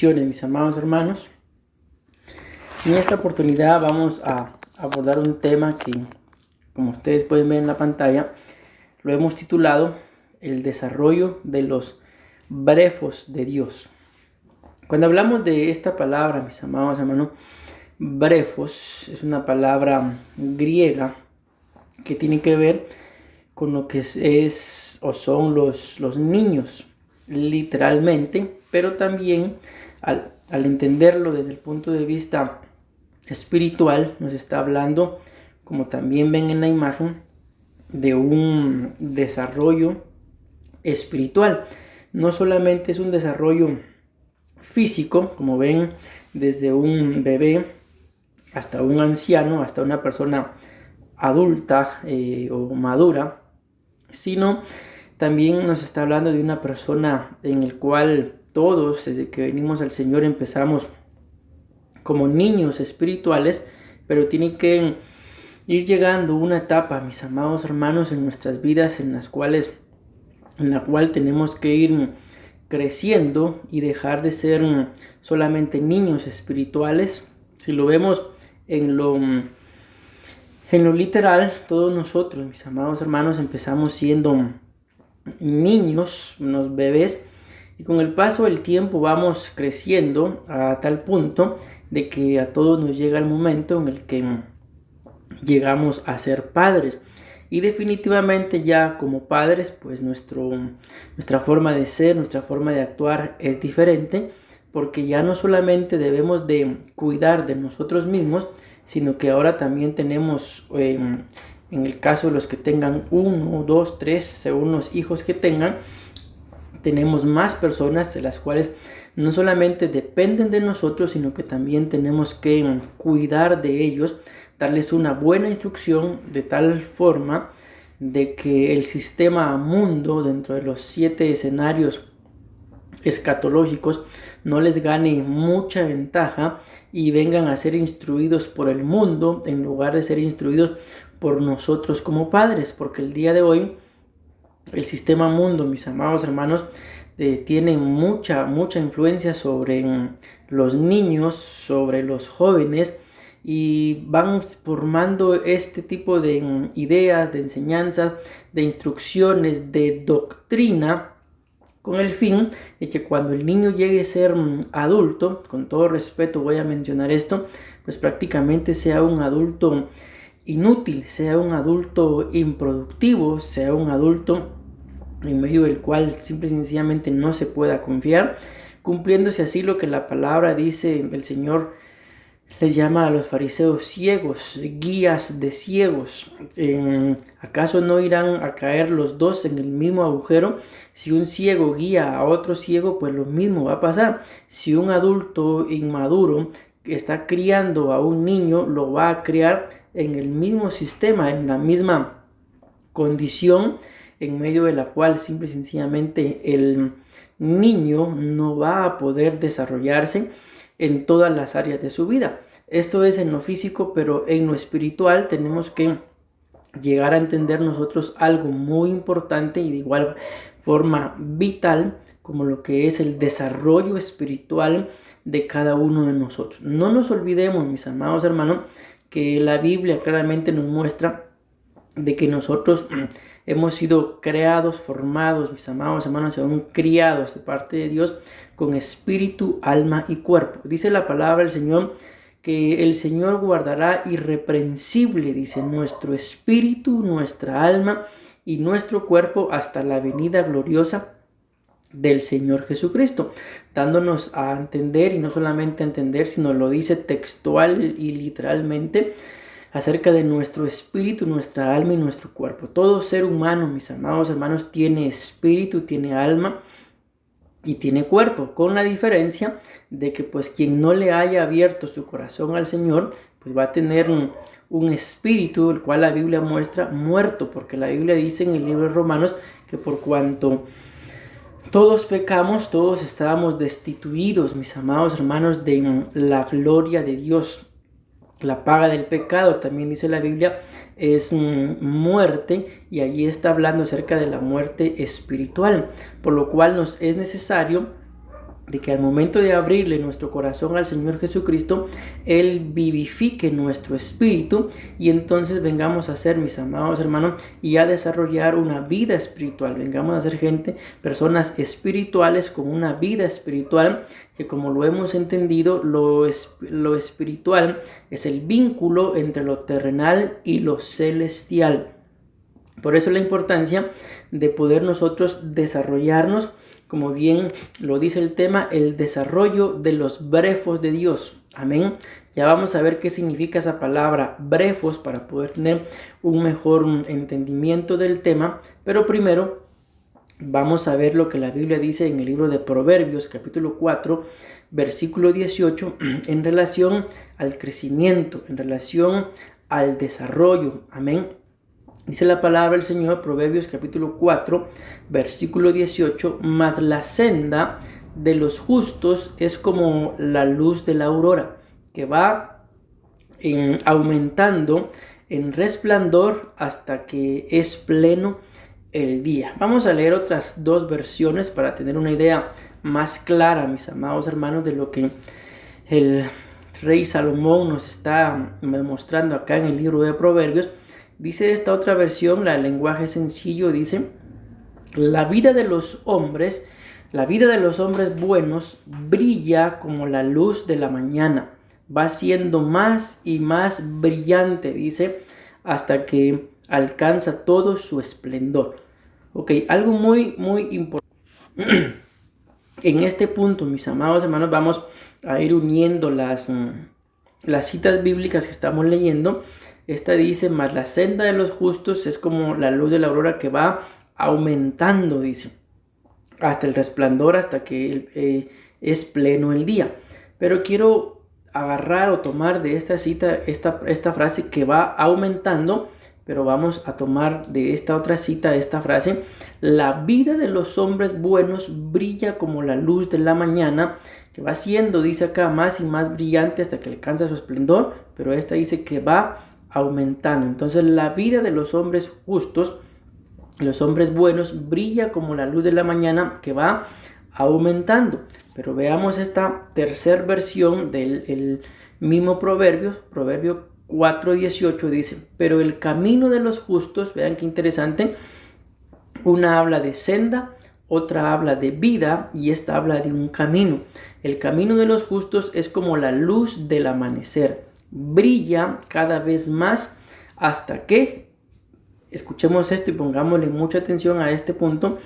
Mis amados hermanos, en esta oportunidad vamos a abordar un tema que, como ustedes pueden ver en la pantalla, lo hemos titulado el desarrollo de los brefos de Dios. Cuando hablamos de esta palabra, mis amados hermanos, brefos es una palabra griega que tiene que ver con lo que es o son los niños, literalmente, pero también al entenderlo desde el punto de vista espiritual, nos está hablando, como también ven en la imagen, de un desarrollo espiritual. No solamente es un desarrollo físico, como ven, desde un bebé hasta un anciano, hasta una persona adulta o madura, sino también nos está hablando de una persona en el cual todos, desde que venimos al Señor, empezamos como niños espirituales, pero tiene que ir llegando una etapa, mis amados hermanos, en nuestras vidas en la cual tenemos que ir creciendo y dejar de ser solamente niños espirituales. Si lo vemos en lo literal, todos nosotros, mis amados hermanos, empezamos siendo niños, unos bebés, y con el paso del tiempo vamos creciendo a tal punto de que a todos nos llega el momento en el que llegamos a ser padres. Y definitivamente ya como padres, pues nuestra forma de ser, nuestra forma de actuar es diferente, porque ya no solamente debemos de cuidar de nosotros mismos, sino que ahora también tenemos, en el caso de los que tengan 1, 2, 3, según los hijos que tengan, tenemos más personas de las cuales no solamente dependen de nosotros, sino que también tenemos que cuidar de ellos, darles una buena instrucción de tal forma de que el sistema mundo, dentro de los 7 escenarios escatológicos, no les gane mucha ventaja y vengan a ser instruidos por el mundo en lugar de ser instruidos por nosotros como padres, porque el día de hoy el sistema mundo, mis amados hermanos, tiene mucha influencia sobre los niños, sobre los jóvenes, y van formando este tipo de ideas, de enseñanzas, de instrucciones, de doctrina, con el fin de que cuando el niño llegue a ser adulto, con todo respeto voy a mencionar esto, pues prácticamente sea un adulto inútil, sea un adulto improductivo, sea un adulto en medio del cual simple y sencillamente no se pueda confiar, cumpliéndose así lo que la palabra dice. El Señor les llama a los fariseos ciegos, guías de ciegos. ¿Acaso no irán a caer los dos en el mismo agujero? Si un ciego guía a otro ciego, pues lo mismo va a pasar. Si un adulto inmaduro que está criando a un niño, lo va a criar en el mismo sistema, en la misma condición, en medio de la cual simple y sencillamente el niño no va a poder desarrollarse en todas las áreas de su vida. Esto es en lo físico, pero en lo espiritual tenemos que llegar a entender nosotros algo muy importante y de igual forma vital, como lo que es el desarrollo espiritual de cada uno de nosotros. No nos olvidemos, mis amados hermanos, que la Biblia claramente nos muestra de que nosotros hemos sido creados, formados, mis amados hermanos, son criados de parte de Dios con espíritu, alma y cuerpo. Dice la palabra del Señor que el Señor guardará irreprensible, dice, nuestro espíritu, nuestra alma y nuestro cuerpo hasta la venida gloriosa del Señor Jesucristo, dándonos a entender, y no solamente a entender, sino lo dice textual y literalmente, acerca de nuestro espíritu, nuestra alma y nuestro cuerpo. Todo ser humano, mis amados hermanos, tiene espíritu, tiene alma y tiene cuerpo, con la diferencia de que pues quien no le haya abierto su corazón al Señor, pues va a tener un espíritu, el cual la Biblia muestra muerto, porque la Biblia dice en el libro de Romanos que por cuanto todos pecamos, todos estábamos destituidos, mis amados hermanos, de la gloria de Dios. La paga del pecado, también dice la Biblia, es muerte, y allí está hablando acerca de la muerte espiritual, por lo cual nos es necesario de que al momento de abrirle nuestro corazón al Señor Jesucristo, Él vivifique nuestro espíritu y entonces vengamos a ser, mis amados hermanos, y a desarrollar una vida espiritual. Vengamos a ser personas espirituales con una vida espiritual, que como lo hemos entendido, lo espiritual es el vínculo entre lo terrenal y lo celestial. Por eso la importancia de poder nosotros desarrollarnos, como bien lo dice el tema, el desarrollo de los brefos de Dios. Amén. Ya vamos a ver qué significa esa palabra brefos para poder tener un mejor entendimiento del tema. Pero primero vamos a ver lo que la Biblia dice en el libro de Proverbios, capítulo 4, versículo 18, en relación al crecimiento, en relación al desarrollo. Amén. Dice la palabra del Señor, Proverbios capítulo 4, versículo 18, mas la senda de los justos es como la luz de la aurora, que va aumentando en resplandor hasta que es pleno el día. Vamos a leer otras dos versiones para tener una idea más clara, mis amados hermanos, de lo que el rey Salomón nos está mostrando acá en el libro de Proverbios. Dice esta otra versión, la lenguaje sencillo, dice: la vida de los hombres buenos brilla como la luz de la mañana. Va siendo más y más brillante, dice, hasta que alcanza todo su esplendor. Ok, algo muy importante. En este punto, mis amados hermanos, vamos a ir uniendo las citas bíblicas que estamos leyendo. Esta dice: mas la senda de los justos es como la luz de la aurora que va aumentando, dice, hasta el resplandor, hasta que es pleno el día. Pero quiero agarrar o tomar de esta cita esta frase que va aumentando, pero vamos a tomar de esta otra cita esta frase: la vida de los hombres buenos brilla como la luz de la mañana, que va siendo, dice acá, más y más brillante hasta que alcanza su esplendor, pero esta dice que va aumentando. Entonces la vida de los hombres justos, los hombres buenos, brilla como la luz de la mañana que va aumentando. Pero veamos esta tercera versión del mismo Proverbio 4:18, dice: pero el camino de los justos, vean qué interesante, una habla de senda, otra habla de vida y esta habla de un camino. El camino de los justos es como la luz del amanecer, brilla cada vez más hasta que, escuchemos esto y pongámosle mucha atención a este punto,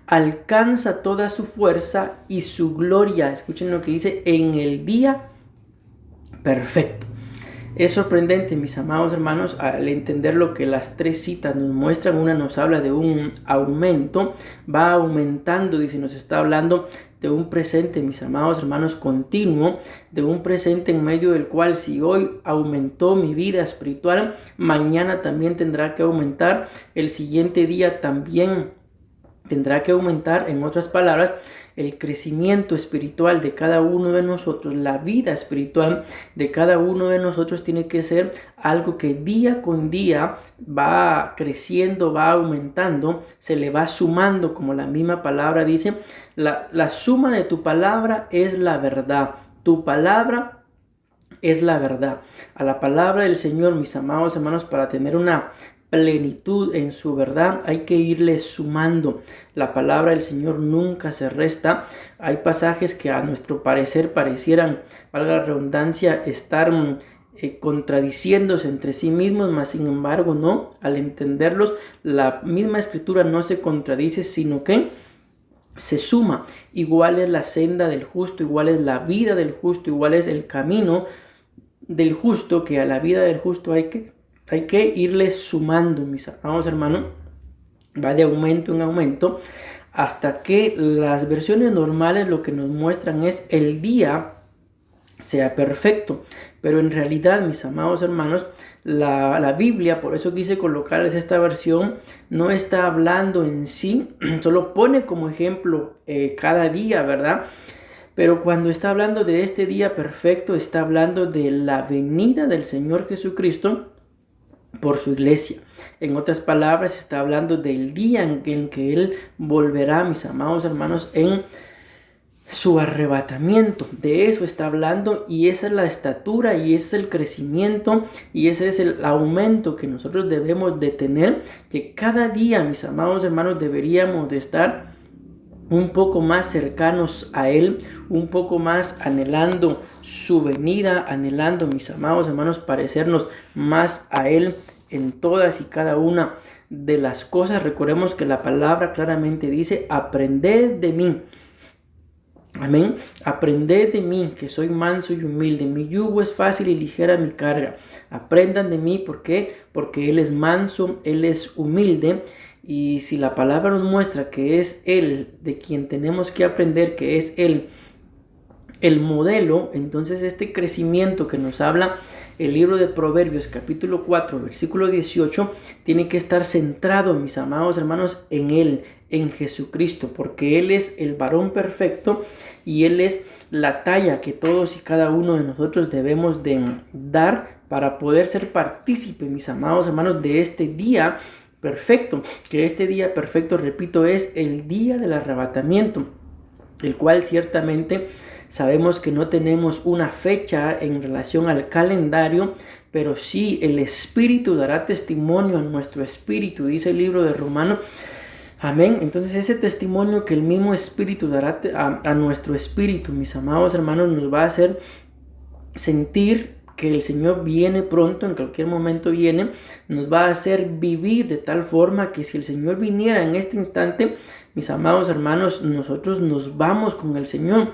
alcanza toda su fuerza y su gloria. Escuchen lo que dice: en el día perfecto. Es sorprendente, mis amados hermanos, al entender lo que las tres citas nos muestran. Una nos habla de un aumento, va aumentando, dice, nos está hablando de un presente, mis amados hermanos, continuo, de un presente en medio del cual, si hoy aumentó mi vida espiritual, mañana también tendrá que aumentar, el siguiente día también tendrá que aumentar. En otras palabras, el crecimiento espiritual de cada uno de nosotros, la vida espiritual de cada uno de nosotros tiene que ser algo que día con día va creciendo, va aumentando, se le va sumando, como la misma palabra dice. La suma de tu palabra es la verdad. Tu palabra es la verdad. A la palabra del Señor, mis amados hermanos, para tener una plenitud en su verdad, hay que irle sumando. La palabra del Señor nunca se resta. Hay pasajes que a nuestro parecer parecieran, valga la redundancia, estar contradiciéndose entre sí mismos, mas sin embargo no. Al entenderlos, la misma escritura no se contradice, sino que se suma. Igual es la senda del justo, igual es la vida del justo, igual es el camino del justo, que a la vida del justo hay que irle sumando, mis amados hermanos. Va de aumento en aumento hasta que las versiones normales lo que nos muestran es el día sea perfecto. Pero en realidad, mis amados hermanos, la Biblia, por eso quise colocarles esta versión, no está hablando en sí, solo pone como ejemplo cada día, ¿verdad? Pero cuando está hablando de este día perfecto, está hablando de la venida del Señor Jesucristo por su iglesia. En otras palabras, está hablando del día en que Él volverá, mis amados hermanos, en su arrebatamiento. De eso está hablando, y esa es la estatura, y ese es el crecimiento, y ese es el aumento que nosotros debemos de tener, que cada día, mis amados hermanos, deberíamos de estar un poco más cercanos a Él, un poco más anhelando su venida, anhelando, mis amados hermanos, parecernos más a Él en todas y cada una de las cosas. Recordemos que la palabra claramente dice: aprended de mí. Amén. Aprended de mí, que soy manso y humilde. Mi yugo es fácil y ligera mi carga. Aprendan de mí, ¿por qué? Porque Él es manso, Él es humilde. Y si la palabra nos muestra que es Él de quien tenemos que aprender, que es Él el modelo, entonces este crecimiento que nos habla el libro de Proverbios capítulo 4 versículo 18 tiene que estar centrado, mis amados hermanos, en Él, en Jesucristo, porque Él es el varón perfecto y Él es la talla que todos y cada uno de nosotros debemos de dar para poder ser partícipe, mis amados hermanos, de este día perfecto, que este día perfecto, repito, es el día del arrebatamiento, el cual ciertamente sabemos que no tenemos una fecha en relación al calendario, pero sí el Espíritu dará testimonio a nuestro espíritu, dice el libro de Romanos. Amén. Entonces ese testimonio que el mismo Espíritu dará a nuestro espíritu, mis amados hermanos, nos va a hacer sentir que el Señor viene pronto, en cualquier momento viene, nos va a hacer vivir de tal forma que si el Señor viniera en este instante, mis amados hermanos, nosotros nos vamos con el Señor.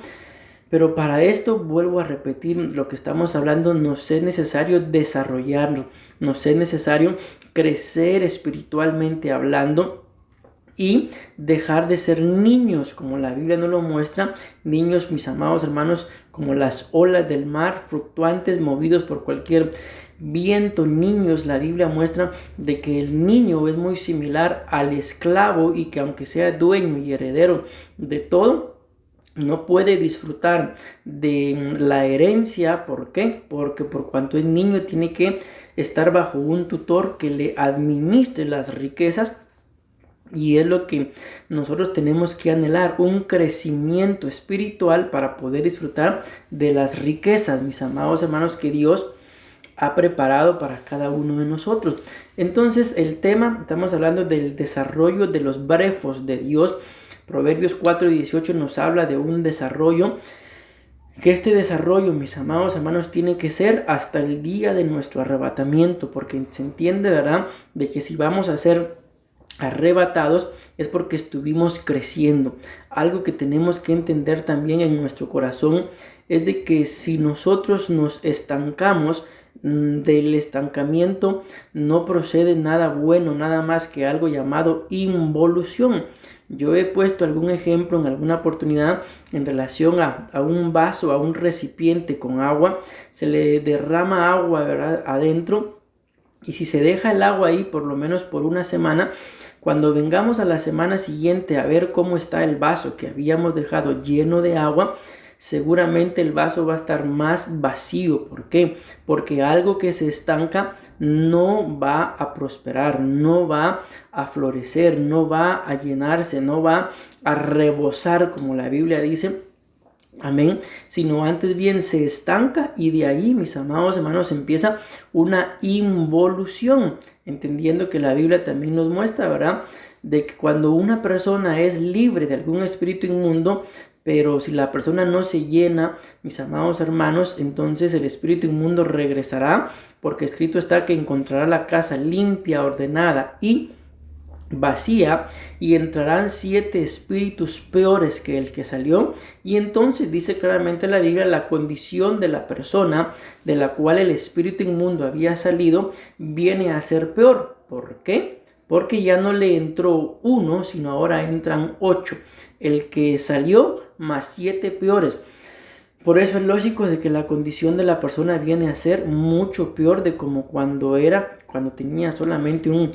Pero para esto, vuelvo a repetir lo que estamos hablando, nos es necesario desarrollarnos, nos es necesario crecer espiritualmente hablando y dejar de ser niños, como la Biblia nos lo muestra, niños, mis amados hermanos, como las olas del mar, fluctuantes, movidos por cualquier viento. Niños, la Biblia muestra de que el niño es muy similar al esclavo y que aunque sea dueño y heredero de todo, no puede disfrutar de la herencia. ¿Por qué? Porque por cuanto es niño tiene que estar bajo un tutor que le administre las riquezas. Y es lo que nosotros tenemos que anhelar, un crecimiento espiritual para poder disfrutar de las riquezas, mis amados hermanos, que Dios ha preparado para cada uno de nosotros. Entonces el tema, estamos hablando del desarrollo de los brefos de Dios. Proverbios 4:18 nos habla de un desarrollo, que este desarrollo, mis amados hermanos, tiene que ser hasta el día de nuestro arrebatamiento, porque se entiende, ¿verdad?, de que si vamos a ser arrebatados es porque estuvimos creciendo. Algo que tenemos que entender también en nuestro corazón es de que si nosotros nos estancamos, del estancamiento no procede nada bueno, nada más que algo llamado involución. Yo he puesto algún ejemplo en alguna oportunidad en relación a un vaso, a un recipiente con agua. Se le derrama agua, ¿verdad?, adentro, y si se deja el agua ahí por lo menos por una semana, cuando vengamos a la semana siguiente a ver cómo está el vaso que habíamos dejado lleno de agua, seguramente el vaso va a estar más vacío. ¿Por qué? Porque algo que se estanca no va a prosperar, no va a florecer, no va a llenarse, no va a rebosar, como la Biblia dice. Amén. Sino antes bien se estanca, y de ahí, mis amados hermanos, empieza una involución, entendiendo que la Biblia también nos muestra, ¿verdad?, de que cuando una persona es libre de algún espíritu inmundo, pero si la persona no se llena, mis amados hermanos, entonces el espíritu inmundo regresará, porque escrito está que encontrará la casa limpia, ordenada y vacía, y entrarán 7 espíritus peores que el que salió. Y entonces dice claramente la Biblia la condición de la persona de la cual el espíritu inmundo había salido viene a ser peor. ¿Por qué? Porque ya no le entró 1, sino ahora entran 8. El que salió más 7 peores. Por eso es lógico de que la condición de la persona viene a ser mucho peor de como cuando tenía solamente un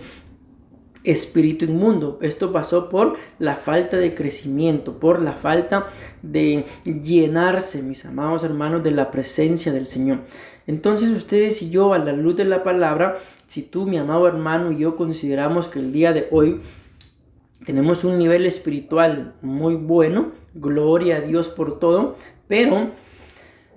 espíritu inmundo. Esto pasó por la falta de crecimiento, por la falta de llenarse, mis amados hermanos, de la presencia del Señor. Entonces ustedes y yo, a la luz de la palabra, si tú, mi amado hermano, y yo consideramos que el día de hoy tenemos un nivel espiritual muy bueno, gloria a Dios por todo, pero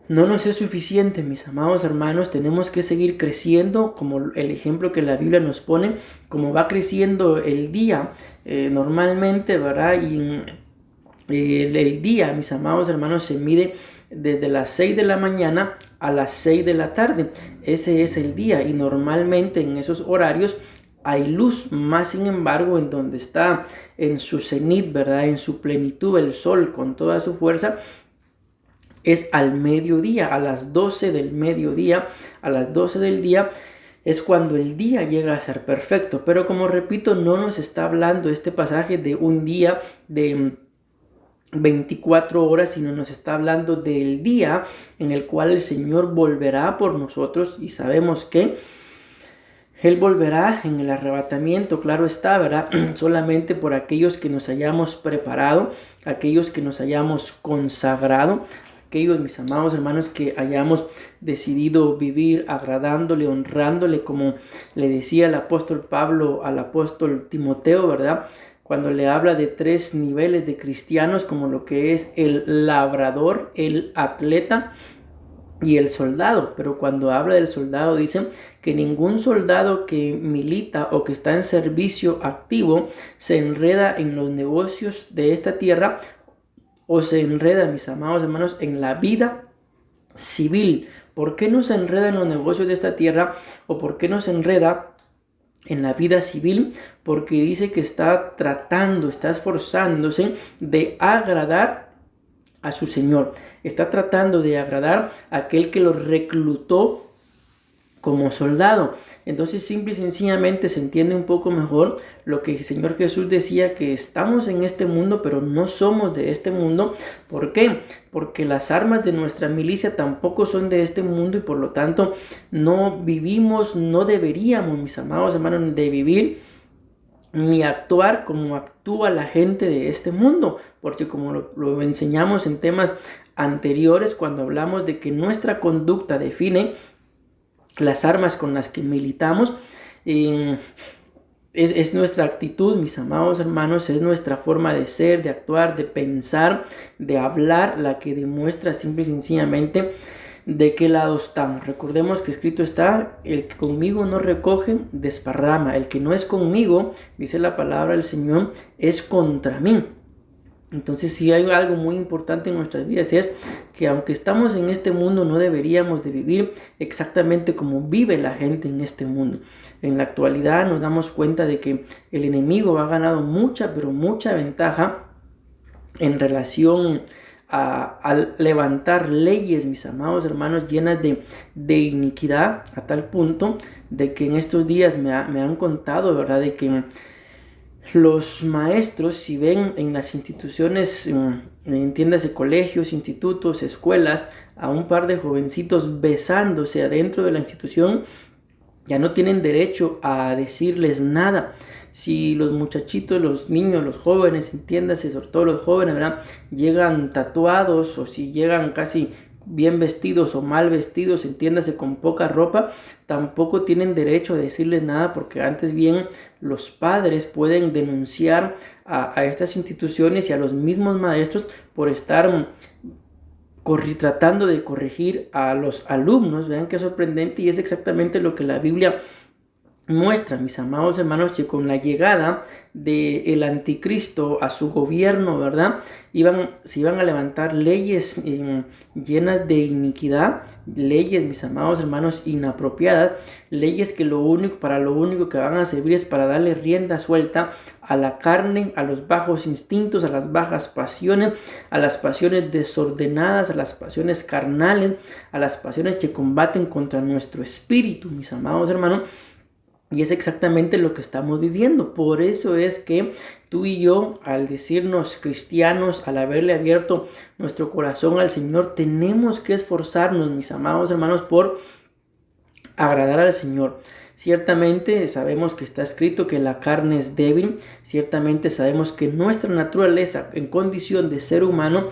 no nos es suficiente, mis amados hermanos. Tenemos que seguir creciendo, como el ejemplo que la Biblia nos pone, como va creciendo el día normalmente, ¿verdad? Y el día, mis amados hermanos, se mide desde las 6 de la mañana a las 6 de la tarde. Ese es el día, y normalmente en esos horarios hay luz. Más sin embargo, en donde está en su cenit, ¿verdad?, en su plenitud, el sol con toda su fuerza, es al mediodía, a las 12 del mediodía, a las 12 del día, es cuando el día llega a ser perfecto. Pero como repito, no nos está hablando este pasaje de un día de 24 horas, sino nos está hablando del día en el cual el Señor volverá por nosotros, y sabemos que Él volverá en el arrebatamiento, claro está, ¿verdad? Solamente por aquellos que nos hayamos preparado, aquellos que nos hayamos consagrado, aquellos, mis amados hermanos, que hayamos decidido vivir agradándole, honrándole, como le decía el apóstol Pablo al apóstol Timoteo, ¿verdad?, cuando le habla de 3 niveles de cristianos, como lo que es el labrador, el atleta y el soldado. Pero cuando habla del soldado, dice que ningún soldado que milita o que está en servicio activo se enreda en los negocios de esta tierra, o se enreda, mis amados hermanos, en la vida civil. ¿Por qué no se enreda en los negocios de esta tierra? ¿O por qué no se enreda en la vida civil? Porque dice que está esforzándose de agradar a su Señor. Está tratando de agradar a aquel que lo reclutó como soldado. Entonces, simple y sencillamente se entiende un poco mejor lo que el Señor Jesús decía, que estamos en este mundo, pero no somos de este mundo. ¿Por qué? Porque las armas de nuestra milicia tampoco son de este mundo, y por lo tanto no vivimos, no deberíamos, mis amados hermanos, de vivir ni actuar como actúa la gente de este mundo, porque como lo enseñamos en temas anteriores, cuando hablamos de que nuestra conducta define las armas con las que militamos, es nuestra actitud, mis amados hermanos, es nuestra forma de ser, de actuar, de pensar, de hablar, la que demuestra simple y sencillamente de qué lado estamos. Recordemos que escrito está: el que conmigo no recoge, desparrama. El que no es conmigo, dice la palabra del Señor, es contra mí. Entonces, si hay algo muy importante en nuestras vidas, es que aunque estamos en este mundo, no deberíamos de vivir exactamente como vive la gente en este mundo. En la actualidad nos damos cuenta de que el enemigo ha ganado mucha, pero mucha ventaja en relación a levantar leyes, mis amados hermanos, llenas de iniquidad, a tal punto de que en estos días me han contado, ¿verdad?, de que los maestros, si ven en las instituciones, entiéndase colegios, institutos, escuelas, a un par de jovencitos besándose adentro de la institución, ya no tienen derecho a decirles nada. Si los muchachitos, los niños, los jóvenes, entiéndase, sobre todo los jóvenes, ¿verdad?, llegan tatuados, o si llegan casi bien vestidos o mal vestidos, entiéndase, con poca ropa, tampoco tienen derecho a decirles nada, porque antes bien los padres pueden denunciar a estas instituciones y a los mismos maestros por estar tratando de corregir a los alumnos. Vean qué sorprendente, y es exactamente lo que la Biblia muestra, mis amados hermanos, que con la llegada del anticristo a su gobierno, ¿verdad?, se iban a levantar leyes llenas de iniquidad, leyes, mis amados hermanos, inapropiadas, leyes que para lo único que van a servir es para darle rienda suelta a la carne, a los bajos instintos, a las bajas pasiones, a las pasiones desordenadas, a las pasiones carnales, a las pasiones que combaten contra nuestro espíritu, mis amados hermanos. Y es exactamente lo que estamos viviendo. Por eso es que tú y yo, al decirnos cristianos, al haberle abierto nuestro corazón al Señor, tenemos que esforzarnos, mis amados hermanos, por agradar al Señor. Ciertamente sabemos que está escrito que la carne es débil. Ciertamente sabemos que nuestra naturaleza, en condición de ser humano,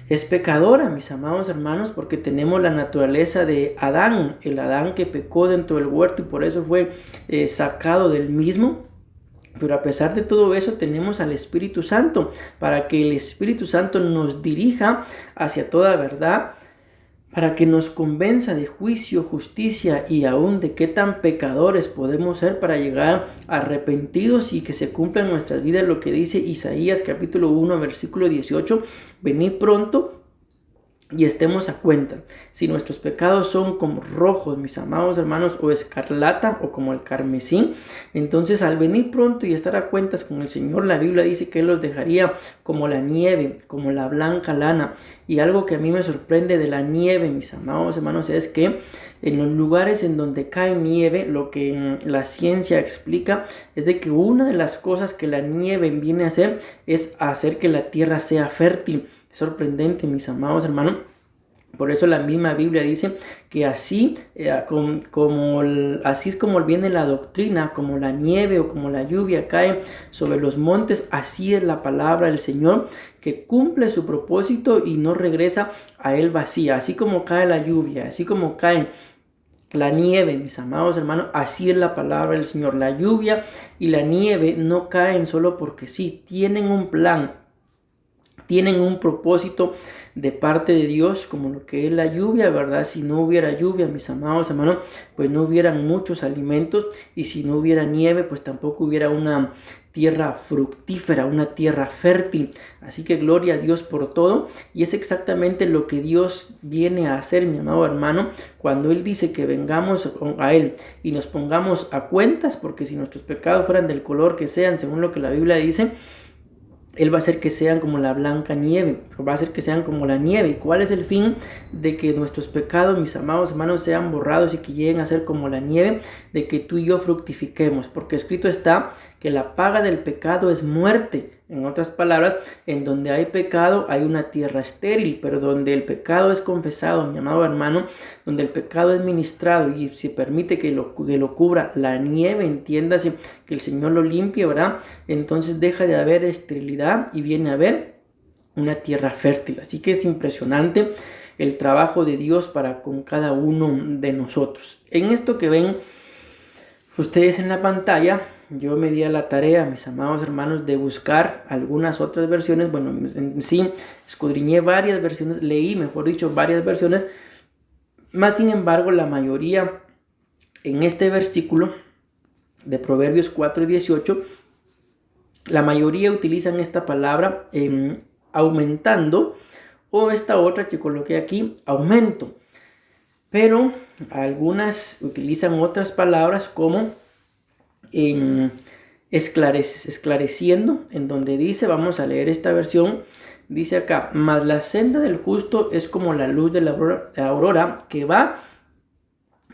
es pecadora, mis amados hermanos, porque tenemos la naturaleza de Adán, el Adán que pecó dentro del huerto y por eso fue sacado del mismo. Pero a pesar de todo eso tenemos al Espíritu Santo para que el Espíritu Santo nos dirija hacia toda verdad, para que nos convenza de juicio, justicia y aún de qué tan pecadores podemos ser para llegar arrepentidos y que se cumpla en nuestras vidas lo que dice Isaías capítulo 1 versículo 18, venid pronto y estemos a cuenta. Si nuestros pecados son como rojos, mis amados hermanos, o escarlata o como el carmesí, entonces al venir pronto y estar a cuentas con el Señor, la Biblia dice que Él los dejaría como la nieve, como la blanca lana. Y algo que a mí me sorprende de la nieve, mis amados hermanos, es que en los lugares en donde cae nieve, lo que la ciencia explica es de que una de las cosas que la nieve viene a hacer es hacer que la tierra sea fértil. Es sorprendente, mis amados hermanos. Por eso la misma Biblia dice que así, así es como viene la doctrina, como la nieve o como la lluvia cae sobre los montes, así es la palabra del Señor, que cumple su propósito y no regresa a él vacía. Así como cae la lluvia, así como cae la nieve, mis amados hermanos, así es la palabra del Señor. La lluvia y la nieve no caen solo porque sí, tienen un plan. Tienen un propósito de parte de Dios, como lo que es la lluvia, ¿verdad? Si no hubiera lluvia, mis amados hermanos, pues no hubieran muchos alimentos, y si no hubiera nieve, pues tampoco hubiera una tierra fructífera, una tierra fértil. Así que gloria a Dios por todo, y es exactamente lo que Dios viene a hacer, mi amado hermano, cuando Él dice que vengamos a Él y nos pongamos a cuentas, porque si nuestros pecados fueran del color que sean, según lo que la Biblia dice, Él va a hacer que sean como la blanca nieve, va a hacer que sean como la nieve. ¿Y cuál es el fin de que nuestros pecados, mis amados hermanos, sean borrados y que lleguen a ser como la nieve? De que tú y yo fructifiquemos, porque escrito está que la paga del pecado es muerte. En otras palabras, en donde hay pecado hay una tierra estéril, pero donde el pecado es confesado, mi amado hermano, donde el pecado es ministrado y se permite que lo cubra la nieve, entiéndase, que el Señor lo limpie, ¿verdad? Entonces deja de haber esterilidad y viene a haber una tierra fértil. Así que es impresionante el trabajo de Dios para con cada uno de nosotros. En esto que ven ustedes en la pantalla, yo me di a la tarea, mis amados hermanos, de buscar algunas otras versiones. Bueno, en sí, escudriñé varias versiones, leí, mejor dicho, varias versiones. Más sin embargo, la mayoría en este versículo de Proverbios 4:18, la mayoría utilizan esta palabra aumentando, o esta otra que coloqué aquí, aumento. Pero algunas utilizan otras palabras como esclareciendo, en donde dice, vamos a leer esta versión, dice acá: mas la senda del justo es como la luz de la aurora que va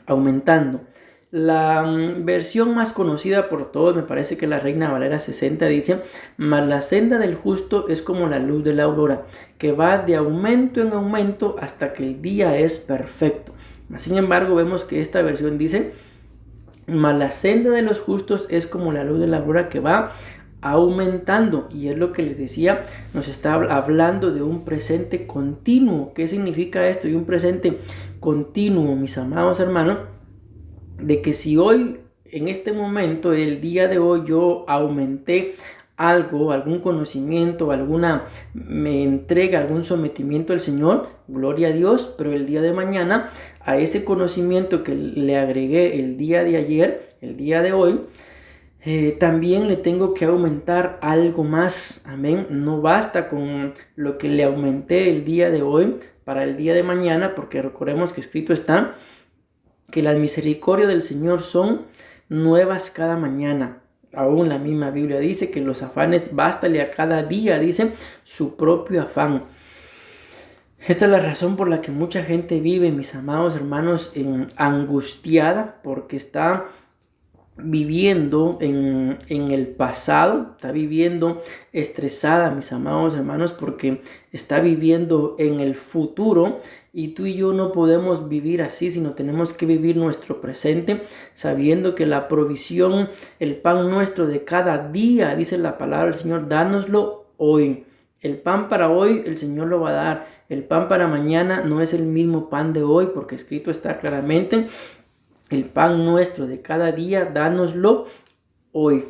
aumentando. La versión más conocida por todos, me parece que la Reina Valera 60 dice: mas la senda del justo es como la luz de la aurora que va de aumento en aumento hasta que el día es perfecto. Sin embargo, vemos que esta versión dice: mas la senda de los justos es como la luz de la aurora que va aumentando. Y es lo que les decía, nos está hablando de un presente continuo. ¿Qué significa esto? Y un presente continuo, mis amados hermanos, de que si hoy, en este momento, el día de hoy, yo aumenté algo, algún conocimiento, alguna entrega, algún sometimiento al Señor, gloria a Dios, pero el día de mañana a ese conocimiento que le agregué el día de ayer, el día de hoy, también le tengo que aumentar algo más, amén. No basta con lo que le aumenté el día de hoy para el día de mañana, porque recordemos que escrito está que las misericordias del Señor son nuevas cada mañana. Aún la misma Biblia dice que los afanes, bástale a cada día, dice, su propio afán. Esta es la razón por la que mucha gente vive, mis amados hermanos, angustiada, porque está viviendo en el pasado, está viviendo estresada, mis amados hermanos, porque está viviendo en el futuro. Y tú y yo no podemos vivir así, sino tenemos que vivir nuestro presente, sabiendo que la provisión, el pan nuestro de cada día, dice la palabra del Señor, dánoslo hoy. El pan para hoy el Señor lo va a dar. El pan para mañana no es el mismo pan de hoy, porque escrito está claramente: el pan nuestro de cada día, dánoslo hoy.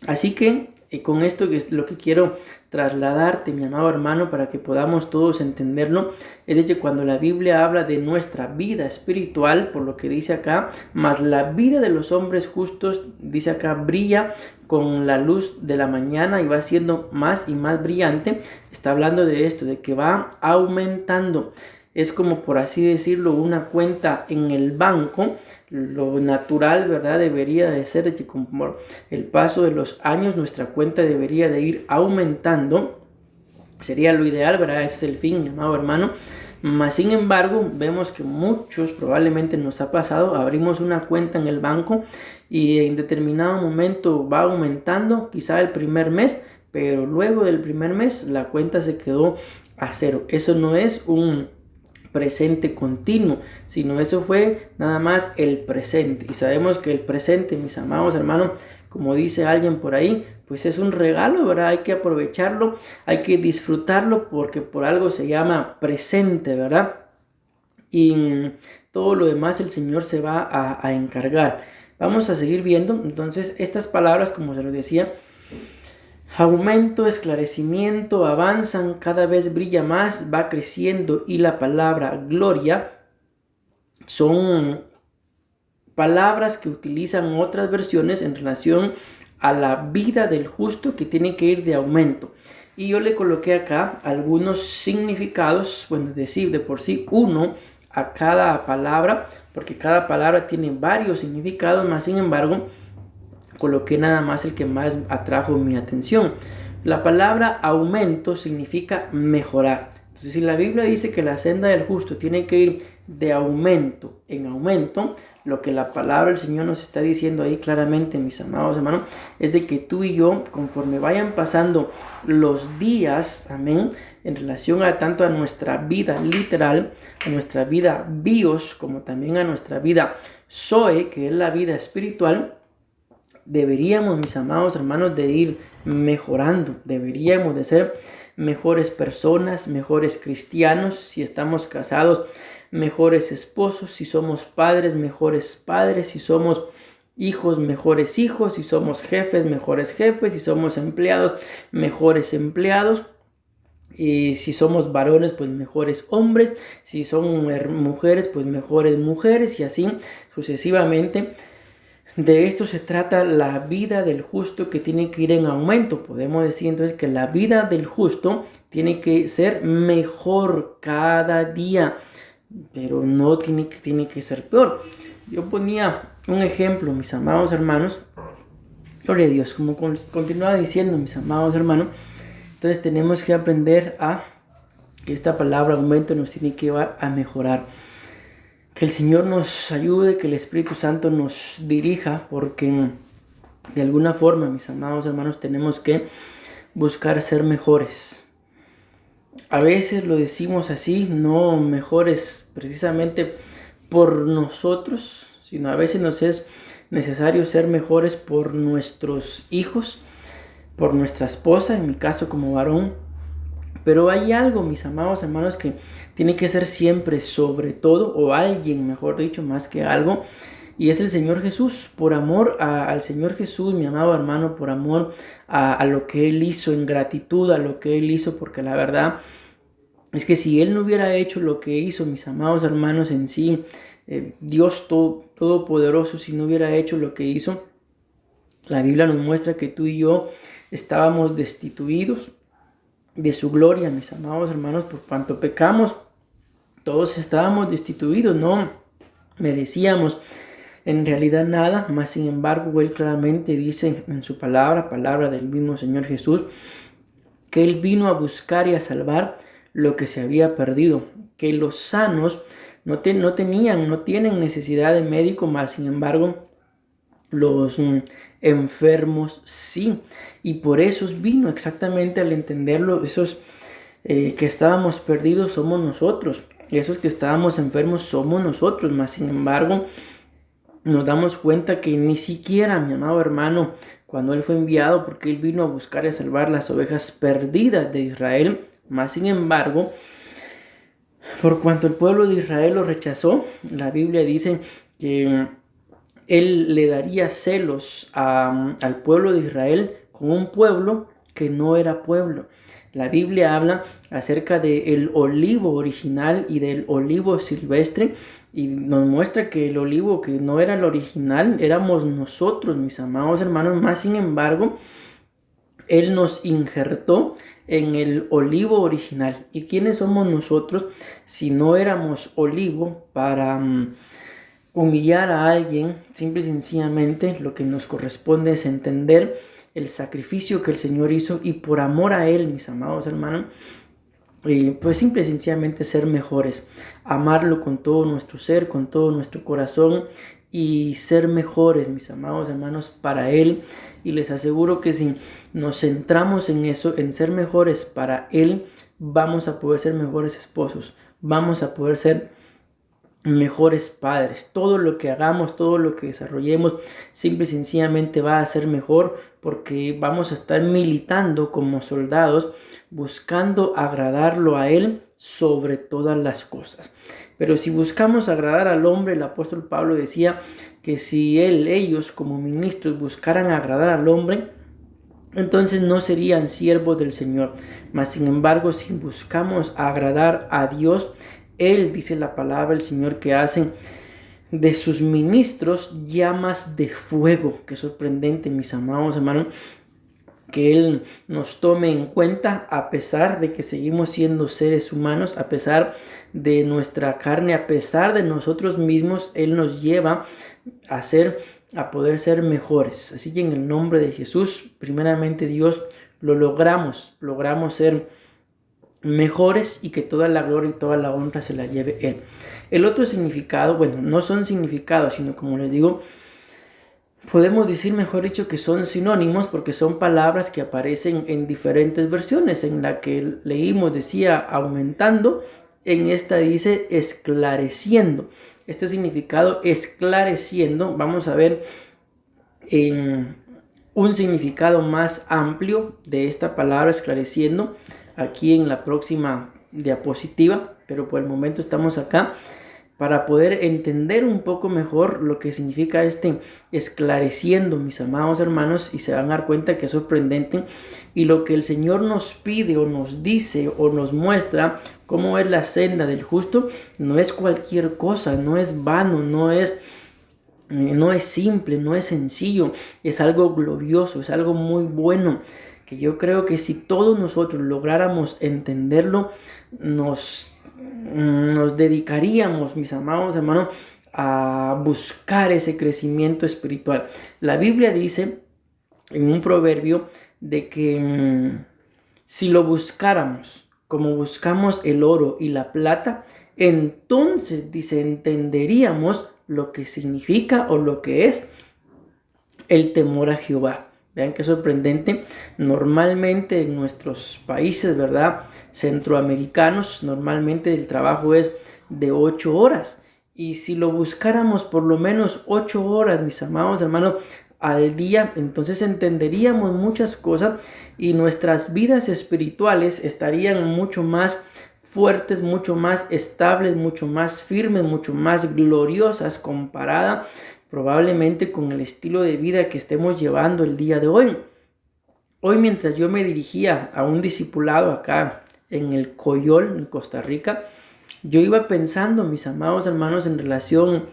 Así que con esto que es lo que quiero trasladarte, mi amado hermano, para que podamos todos entenderlo, es de que cuando la Biblia habla de nuestra vida espiritual, por lo que dice acá, más la vida de los hombres justos, dice acá, brilla con la luz de la mañana y va siendo más y más brillante. Está hablando de esto, de que va aumentando. Es como, por así decirlo, una cuenta en el banco. Lo natural, ¿verdad? Debería de ser de que con el paso de los años nuestra cuenta debería de ir aumentando. Sería lo ideal, ¿verdad? Ese es el fin, mi amado hermano. Mas, sin embargo, vemos que muchos, probablemente nos ha pasado, abrimos una cuenta en el banco y en determinado momento va aumentando, quizá el primer mes, pero luego del primer mes la cuenta se quedó a cero. Eso no es un presente continuo, sino eso fue nada más el presente. Y sabemos que el presente, mis amados hermanos, como dice alguien por ahí, pues es un regalo, ¿verdad? Hay que aprovecharlo, hay que disfrutarlo porque por algo se llama presente, ¿verdad? Y todo lo demás el Señor se va a encargar. Vamos a seguir viendo entonces estas palabras, como se lo decía, aumento, esclarecimiento, avanzan, cada vez brilla más, va creciendo, y la palabra gloria son palabras que utilizan otras versiones en relación a la vida del justo, que tiene que ir de aumento. Y yo le coloqué acá algunos significados, bueno, decir de por sí uno a cada palabra, porque cada palabra tiene varios significados, más sin embargo coloqué nada más el que más atrajo mi atención. La palabra aumento significa mejorar. Entonces, si la Biblia dice que la senda del justo tiene que ir de aumento en aumento, lo que la palabra del Señor nos está diciendo ahí claramente, mis amados hermanos, es de que tú y yo, conforme vayan pasando los días, amén, en relación a tanto a nuestra vida literal, a nuestra vida bios, como también a nuestra vida zoe, que es la vida espiritual, deberíamos, mis amados hermanos, de ir mejorando. Deberíamos de ser mejores personas, mejores cristianos. Si estamos casados, mejores esposos. Si somos padres, mejores padres. Si somos hijos, mejores hijos. Si somos jefes, mejores jefes. Si somos empleados, mejores empleados. Y si somos varones, pues mejores hombres. Si son mujeres, pues mejores mujeres. Y así sucesivamente. De esto se trata la vida del justo, que tiene que ir en aumento. Podemos decir entonces que la vida del justo tiene que ser mejor cada día, pero no tiene que ser peor. Yo ponía un ejemplo, mis amados hermanos. Gloria a Dios, como continuaba diciendo, mis amados hermanos. Entonces tenemos que aprender a que esta palabra aumento nos tiene que llevar a mejorar. Que el Señor nos ayude, que el Espíritu Santo nos dirija, porque de alguna forma, mis amados hermanos, tenemos que buscar ser mejores. A veces lo decimos así, no mejores precisamente por nosotros, sino a veces nos es necesario ser mejores por nuestros hijos, por nuestra esposa, en mi caso como varón. Pero hay algo, mis amados hermanos, que tiene que ser siempre sobre todo, o alguien, mejor dicho, más que algo, y es el Señor Jesús. Por amor al Señor Jesús, mi amado hermano, por amor a lo que Él hizo, en gratitud a lo que Él hizo, porque la verdad es que si Él no hubiera hecho lo que hizo, mis amados hermanos, en sí, Dios Todopoderoso, si no hubiera hecho lo que hizo, la Biblia nos muestra que tú y yo estábamos destituidos de su gloria, mis amados hermanos, por cuanto pecamos. Todos estábamos destituidos, no merecíamos en realidad nada, mas sin embargo Él claramente dice en su palabra del mismo Señor Jesús, que Él vino a buscar y a salvar lo que se había perdido, que los sanos no tienen necesidad de médico, mas sin embargo los enfermos sí, y por eso vino exactamente al entenderlo. Esos que estábamos perdidos somos nosotros, esos que estábamos enfermos somos nosotros, mas sin embargo nos damos cuenta que ni siquiera, mi amado hermano, cuando Él fue enviado, porque Él vino a buscar y a salvar las ovejas perdidas de Israel, mas sin embargo, por cuanto el pueblo de Israel lo rechazó, la Biblia dice que Él le daría celos al pueblo de Israel con un pueblo que no era pueblo. La Biblia habla acerca del olivo original y del olivo silvestre y nos muestra que el olivo que no era el original éramos nosotros, mis amados hermanos, más sin embargo, Él nos injertó en el olivo original. ¿Y quiénes somos nosotros si no éramos olivo para humillar a alguien? Simple y sencillamente lo que nos corresponde es entender el sacrificio que el Señor hizo y por amor a Él, mis amados hermanos, pues simple y sencillamente ser mejores, amarlo con todo nuestro ser, con todo nuestro corazón y ser mejores, mis amados hermanos, para Él. Y les aseguro que si nos centramos en eso, en ser mejores para Él, vamos a poder ser mejores esposos, vamos a poder ser mejores padres. Todo lo que hagamos, todo lo que desarrollemos, simple y sencillamente va a ser mejor porque vamos a estar militando como soldados, buscando agradarlo a Él sobre todas las cosas. Pero si buscamos agradar al hombre, el apóstol Pablo decía que si ellos como ministros buscaran agradar al hombre, entonces no serían siervos del Señor. Mas sin embargo, si buscamos agradar a Dios, Él, dice la palabra del Señor, que hacen de sus ministros llamas de fuego. Qué sorprendente, mis amados hermanos, que Él nos tome en cuenta a pesar de que seguimos siendo seres humanos, a pesar de nuestra carne, a pesar de nosotros mismos. Él nos lleva a poder ser mejores. Así que en el nombre de Jesús, primeramente Dios, logramos ser mejores y que toda la gloria y toda la honra se la lleve Él. El otro significado, bueno, no son significados, sino como les digo, podemos decir, mejor dicho, que son sinónimos porque son palabras que aparecen en diferentes versiones. En la que leímos decía aumentando, en esta dice esclareciendo. Este significado esclareciendo, vamos a ver en un significado más amplio de esta palabra esclareciendo aquí en la próxima diapositiva, pero por el momento estamos acá para poder entender un poco mejor lo que significa este esclareciendo, mis amados hermanos, y se van a dar cuenta que es sorprendente y lo que el Señor nos pide o nos dice o nos muestra cómo es la senda del justo no es cualquier cosa, no es vano, no es simple, no es sencillo, es algo glorioso, es algo muy bueno, que yo creo que si todos nosotros lográramos entenderlo, nos dedicaríamos, mis amados hermanos, a buscar ese crecimiento espiritual. La Biblia dice en un proverbio de que si lo buscáramos como buscamos el oro y la plata, entonces dice, entenderíamos lo que significa o lo que es el temor a Jehová. Vean qué sorprendente. Normalmente en nuestros países, ¿verdad?, centroamericanos, normalmente el trabajo es de 8 horas. Y si lo buscáramos por lo menos 8 horas, mis amados hermanos, al día, entonces entenderíamos muchas cosas y nuestras vidas espirituales estarían mucho más fuertes, mucho más estables, mucho más firmes, mucho más gloriosas comparada probablemente con el estilo de vida que estemos llevando el día de hoy. Hoy, mientras yo me dirigía a un discipulado acá en el Coyol, en Costa Rica, yo iba pensando, mis amados hermanos, en relación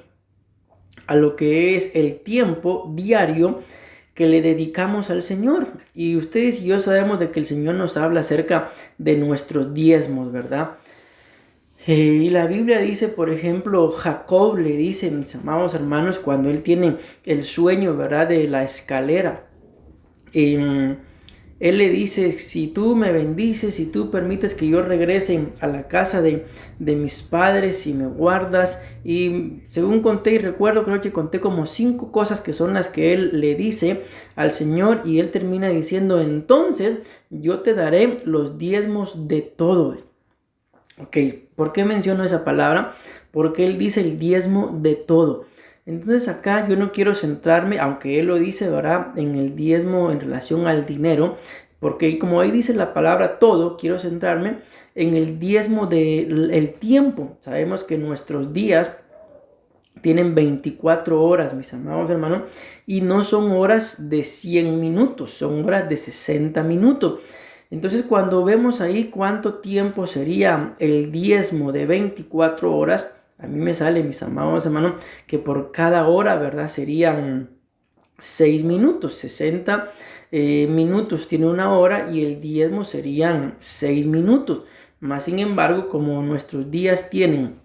a lo que es el tiempo diario que le dedicamos al Señor. Y ustedes y yo sabemos de que el Señor nos habla acerca de nuestros diezmos, ¿verdad? Y la Biblia dice, por ejemplo, Jacob le dice, mis amados hermanos, cuando él tiene el sueño, ¿verdad?, de la escalera, él le dice, si tú me bendices, si tú permites que yo regrese a la casa de mis padres, si me guardas, y según conté y recuerdo, creo que conté como 5 cosas que son las que él le dice al Señor, y él termina diciendo, entonces yo te daré los diezmos de todo. Ok, ¿por qué menciono esa palabra? Porque él dice el diezmo de todo. Entonces acá yo no quiero centrarme, aunque él lo dice, ¿verdad?, en el diezmo en relación al dinero, porque como ahí dice la palabra todo, quiero centrarme en el diezmo del tiempo. Sabemos que nuestros días tienen 24 horas, mis amados hermanos, y no son horas de 100 minutos, son horas de 60 minutos. Entonces, cuando vemos ahí cuánto tiempo sería el diezmo de 24 horas, a mí me sale, mis amados hermanos, que por cada hora, ¿verdad? Serían 6 minutos, 60 minutos tiene una hora y el diezmo serían 6 minutos. Más sin embargo, como nuestros días tienen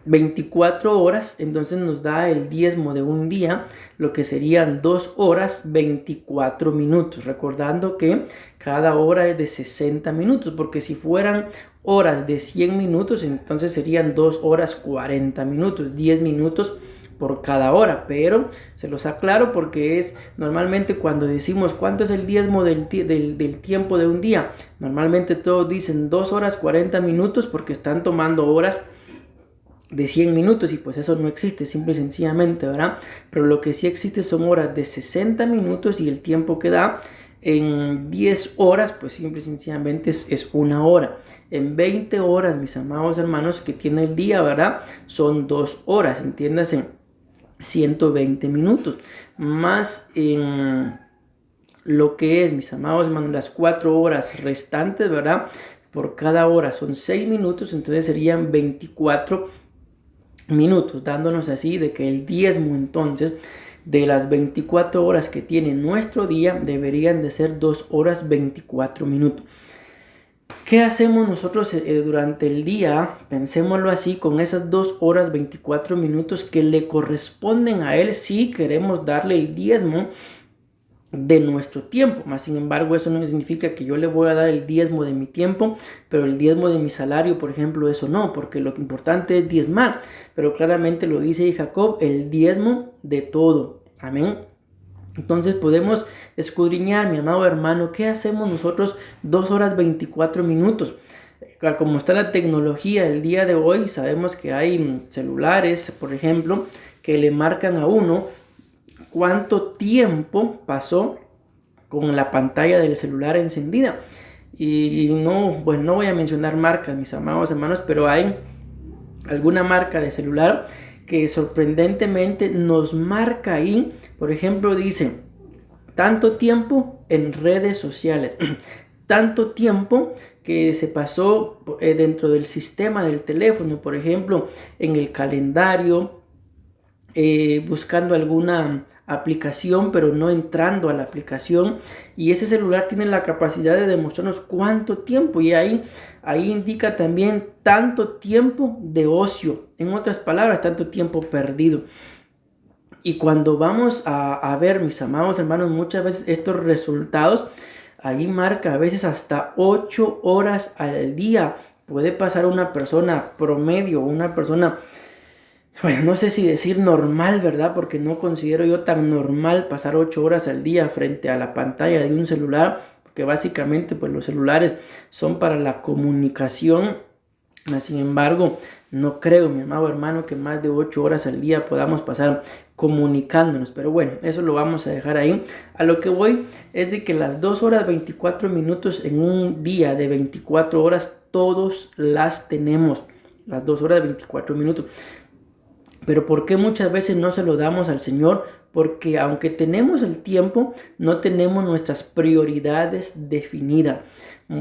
24 horas, entonces nos da el diezmo de un día, lo que serían 2 horas 24 minutos, recordando que cada hora es de 60 minutos, porque si fueran horas de 100 minutos, entonces serían 2 horas 40 minutos, 10 minutos por cada hora, pero se los aclaro porque es normalmente cuando decimos cuánto es el diezmo del tiempo de un día, normalmente todos dicen 2 horas 40 minutos porque están tomando horas de 100 minutos y pues eso no existe, simple y sencillamente, ¿verdad? Pero lo que sí existe son horas de 60 minutos y el tiempo que da en 10 horas, pues simple y sencillamente es una hora. En 20 horas, mis amados hermanos, que tiene el día, ¿verdad? Son 2 horas, entiéndase, 120 minutos. Más en lo que es, mis amados hermanos, las 4 horas restantes, ¿verdad? Por cada hora son 6 minutos, entonces serían 24 minutos, dándonos así de que el diezmo entonces de las 24 horas que tiene nuestro día deberían de ser 2 horas 24 minutos. ¿Qué hacemos nosotros durante el día? Pensémoslo así, con esas 2 horas 24 minutos que le corresponden a él si queremos darle el diezmo de nuestro tiempo. Más sin embargo, eso no significa que yo le voy a dar el diezmo de mi tiempo, pero el diezmo de mi salario, por ejemplo, eso no, porque lo importante es diezmar, pero claramente lo dice Jacob, el diezmo de todo. Amén. Entonces podemos escudriñar, mi amado hermano, ¿qué hacemos nosotros 2 horas 24 minutos? Como está la tecnología el día de hoy, sabemos que hay celulares, por ejemplo, que le marcan a uno cuánto tiempo pasó con la pantalla del celular encendida. Y no voy a mencionar marcas, mis amados hermanos, pero hay alguna marca de celular que sorprendentemente nos marca ahí. Por ejemplo, dice tanto tiempo en redes sociales, tanto tiempo que se pasó dentro del sistema del teléfono, por ejemplo, en el calendario, buscando alguna aplicación pero no entrando a la aplicación, y ese celular tiene la capacidad de demostrarnos cuánto tiempo, y ahí indica también tanto tiempo de ocio, en otras palabras, tanto tiempo perdido. Y cuando vamos a ver, mis amados hermanos, muchas veces estos resultados, ahí marca a veces hasta 8 horas al día puede pasar una persona promedio, una persona, bueno, no sé si decir normal, ¿verdad? Porque no considero yo tan normal pasar 8 horas al día frente a la pantalla de un celular, porque básicamente pues los celulares son para la comunicación. Sin embargo, no creo, mi amado hermano, que más de 8 horas al día podamos pasar comunicándonos. Pero bueno, eso lo vamos a dejar ahí. A lo que voy es de que las 2 horas 24 minutos en un día de 24 horas, todos las tenemos. Las 2 horas 24 minutos. Pero ¿por qué muchas veces no se lo damos al Señor? Porque aunque tenemos el tiempo, no tenemos nuestras prioridades definidas.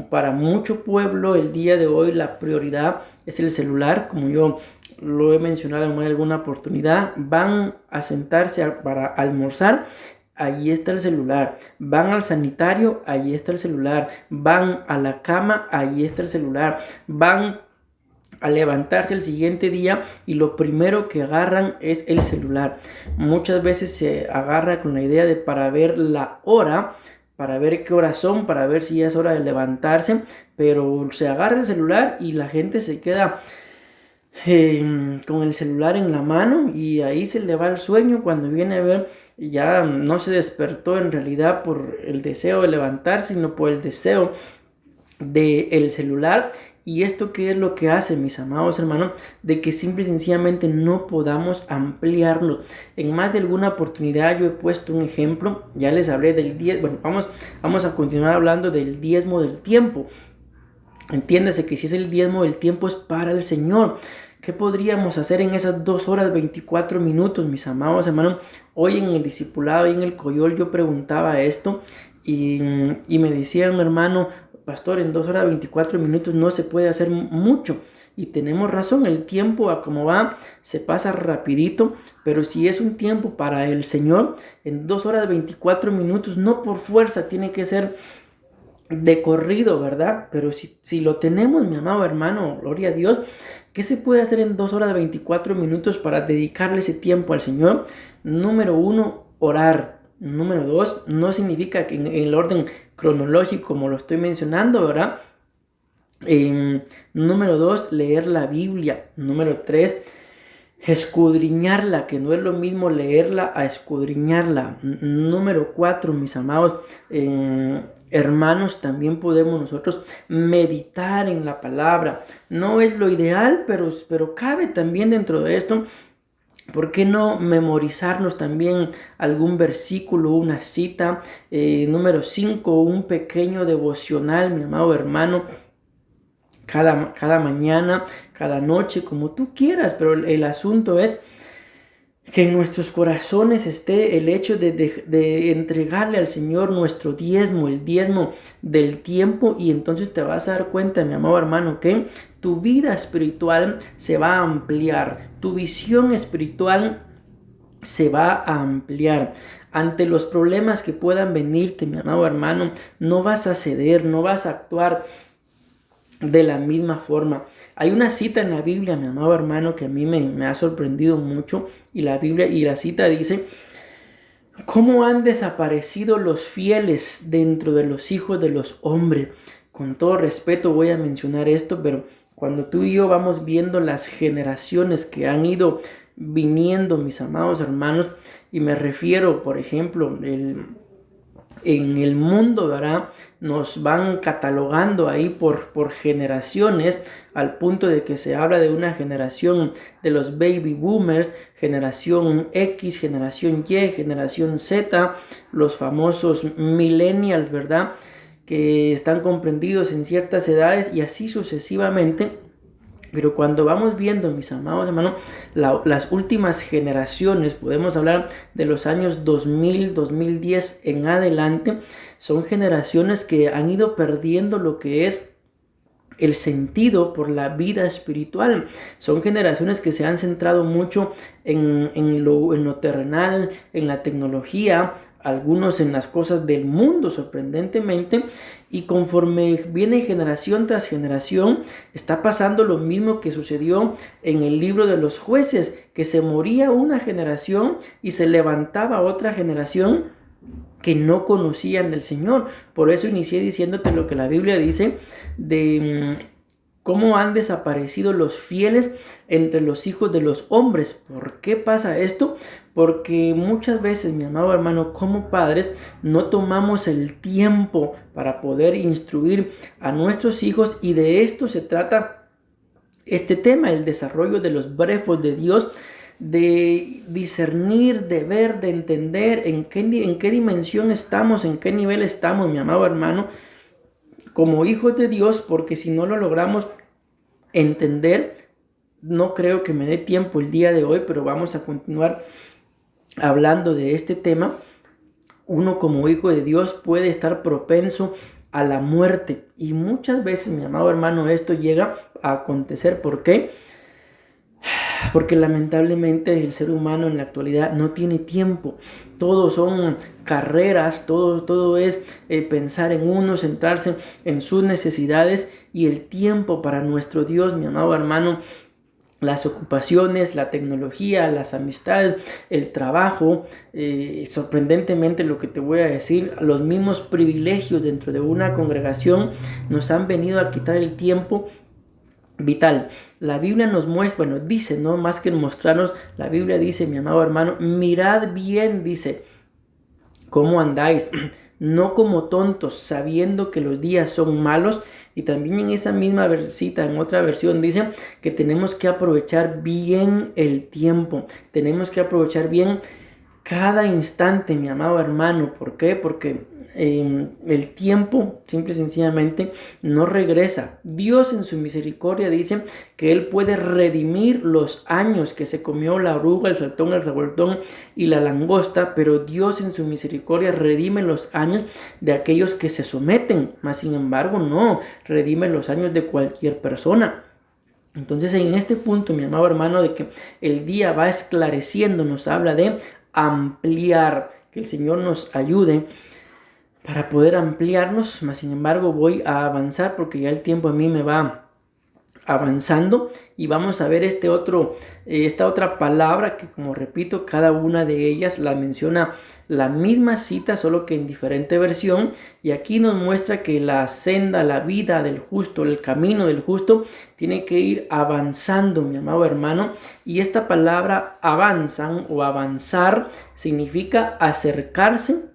Para mucho pueblo el día de hoy la prioridad es el celular, como yo lo he mencionado en alguna oportunidad. Van a sentarse para almorzar, allí está el celular. Van al sanitario, allí está el celular. Van a la cama, allí está el celular. Van a levantarse el siguiente día y lo primero que agarran es el celular. Muchas veces se agarra con la idea de para ver la hora, para ver qué horas son, para ver si ya es hora de levantarse, pero se agarra el celular y la gente se queda con el celular en la mano y ahí se le va el sueño. Cuando viene a ver, ya no se despertó en realidad por el deseo de levantarse, sino por el deseo del celular. ¿Y esto qué es lo que hace, mis amados hermanos? De que simple y sencillamente no podamos ampliarnos. En más de alguna oportunidad yo he puesto un ejemplo, ya les hablé del diezmo. Bueno, vamos a continuar hablando del diezmo del tiempo. Entiéndase que si es el diezmo del tiempo es para el Señor. ¿Qué podríamos hacer en esas 2 horas 24 minutos, mis amados hermanos? Hoy en el discipulado y en el Coyol yo preguntaba esto y me decía un hermano: pastor, en 2 horas 24 minutos no se puede hacer mucho. Y tenemos razón, el tiempo a como va se pasa rapidito, pero si es un tiempo para el Señor, en 2 horas 24 minutos no por fuerza tiene que ser de corrido, ¿verdad? Pero si lo tenemos, mi amado hermano, gloria a Dios. ¿Qué se puede hacer en 2 horas 24 minutos para dedicarle ese tiempo al Señor? Número 1, orar. Número 2, no significa que en el orden cronológico como lo estoy mencionando, ¿verdad? Número 2, leer la Biblia. Número 3, escudriñarla, que no es lo mismo leerla a escudriñarla. Número 4, mis amados hermanos, también podemos nosotros meditar en la palabra. No es lo ideal, pero cabe también dentro de esto. ¿Por qué no memorizarnos también algún versículo, una cita? Número 5, un pequeño devocional, mi amado hermano. Cada mañana, cada noche, como tú quieras, pero el asunto es que en nuestros corazones esté el hecho de entregarle al Señor nuestro diezmo, el diezmo del tiempo, y entonces te vas a dar cuenta, mi amado hermano, que tu vida espiritual se va a ampliar, tu visión espiritual se va a ampliar. Ante los problemas que puedan venirte, mi amado hermano, no vas a ceder, no vas a actuar de la misma forma. Hay una cita en la Biblia, mi amado hermano, que a mí me ha sorprendido mucho, y la cita dice: ¿cómo han desaparecido los fieles dentro de los hijos de los hombres? Con todo respeto voy a mencionar esto, pero cuando tú y yo vamos viendo las generaciones que han ido viniendo, mis amados hermanos, y me refiero, por ejemplo, en el mundo, ¿verdad? Nos van catalogando ahí por generaciones, al punto de que se habla de una generación de los baby boomers, generación X, generación Y, generación Z, los famosos millennials, ¿verdad? Que están comprendidos en ciertas edades y así sucesivamente. Pero cuando vamos viendo, mis amados hermanos, las últimas generaciones, podemos hablar de los años 2000, 2010 en adelante, son generaciones que han ido perdiendo lo que es el sentido por la vida espiritual. Son generaciones que se han centrado mucho en lo terrenal, en la tecnología, algunos en las cosas del mundo, sorprendentemente, y conforme viene generación tras generación, está pasando lo mismo que sucedió en el libro de los Jueces, que se moría una generación y se levantaba otra generación que no conocían del Señor. Por eso inicié diciéndote lo que la Biblia dice de cómo han desaparecido los fieles entre los hijos de los hombres. ¿Por qué pasa esto? Porque muchas veces, mi amado hermano, como padres, no tomamos el tiempo para poder instruir a nuestros hijos, y de esto se trata este tema, el desarrollo de los brefos de Dios, de discernir, de ver, de entender en qué dimensión estamos, en qué nivel estamos, mi amado hermano, como hijos de Dios, porque si no lo logramos entender, no creo que me dé tiempo el día de hoy, pero vamos a continuar hablando de este tema. Uno como hijo de Dios puede estar propenso a la muerte, y muchas veces, mi amado hermano, esto llega a acontecer. ¿Por qué? Porque lamentablemente el ser humano en la actualidad no tiene tiempo. Todo son carreras, todo es pensar en uno, centrarse en sus necesidades, y el tiempo para nuestro Dios, mi amado hermano, las ocupaciones, la tecnología, las amistades, el trabajo, sorprendentemente lo que te voy a decir, los mismos privilegios dentro de una congregación nos han venido a quitar el tiempo vital. La Biblia nos muestra, dice, no más que mostrarnos, la Biblia dice, mi amado hermano, mirad bien, dice, cómo andáis, no como tontos, sabiendo que los días son malos. Y también en esa misma cita, en otra versión, dice que tenemos que aprovechar bien el tiempo, tenemos que aprovechar bien cada instante, mi amado hermano. ¿Por qué? Porque el tiempo simple y sencillamente no regresa. Dios en su misericordia dice que Él puede redimir los años que se comió la oruga, el saltón, el revoltón y la langosta, pero Dios en su misericordia redime los años de aquellos que se someten, mas sin embargo no redime los años de cualquier persona. Entonces en este punto, mi amado hermano, de que el día va esclareciendo, nos habla de ampliar, que el Señor nos ayude para poder ampliarnos, mas sin embargo voy a avanzar porque ya el tiempo a mí me va avanzando y vamos a ver esta otra palabra que, como repito, cada una de ellas la menciona la misma cita, solo que en diferente versión, y aquí nos muestra que la senda, la vida del justo, el camino del justo tiene que ir avanzando, mi amado hermano, y esta palabra avanzan o avanzar significa acercarse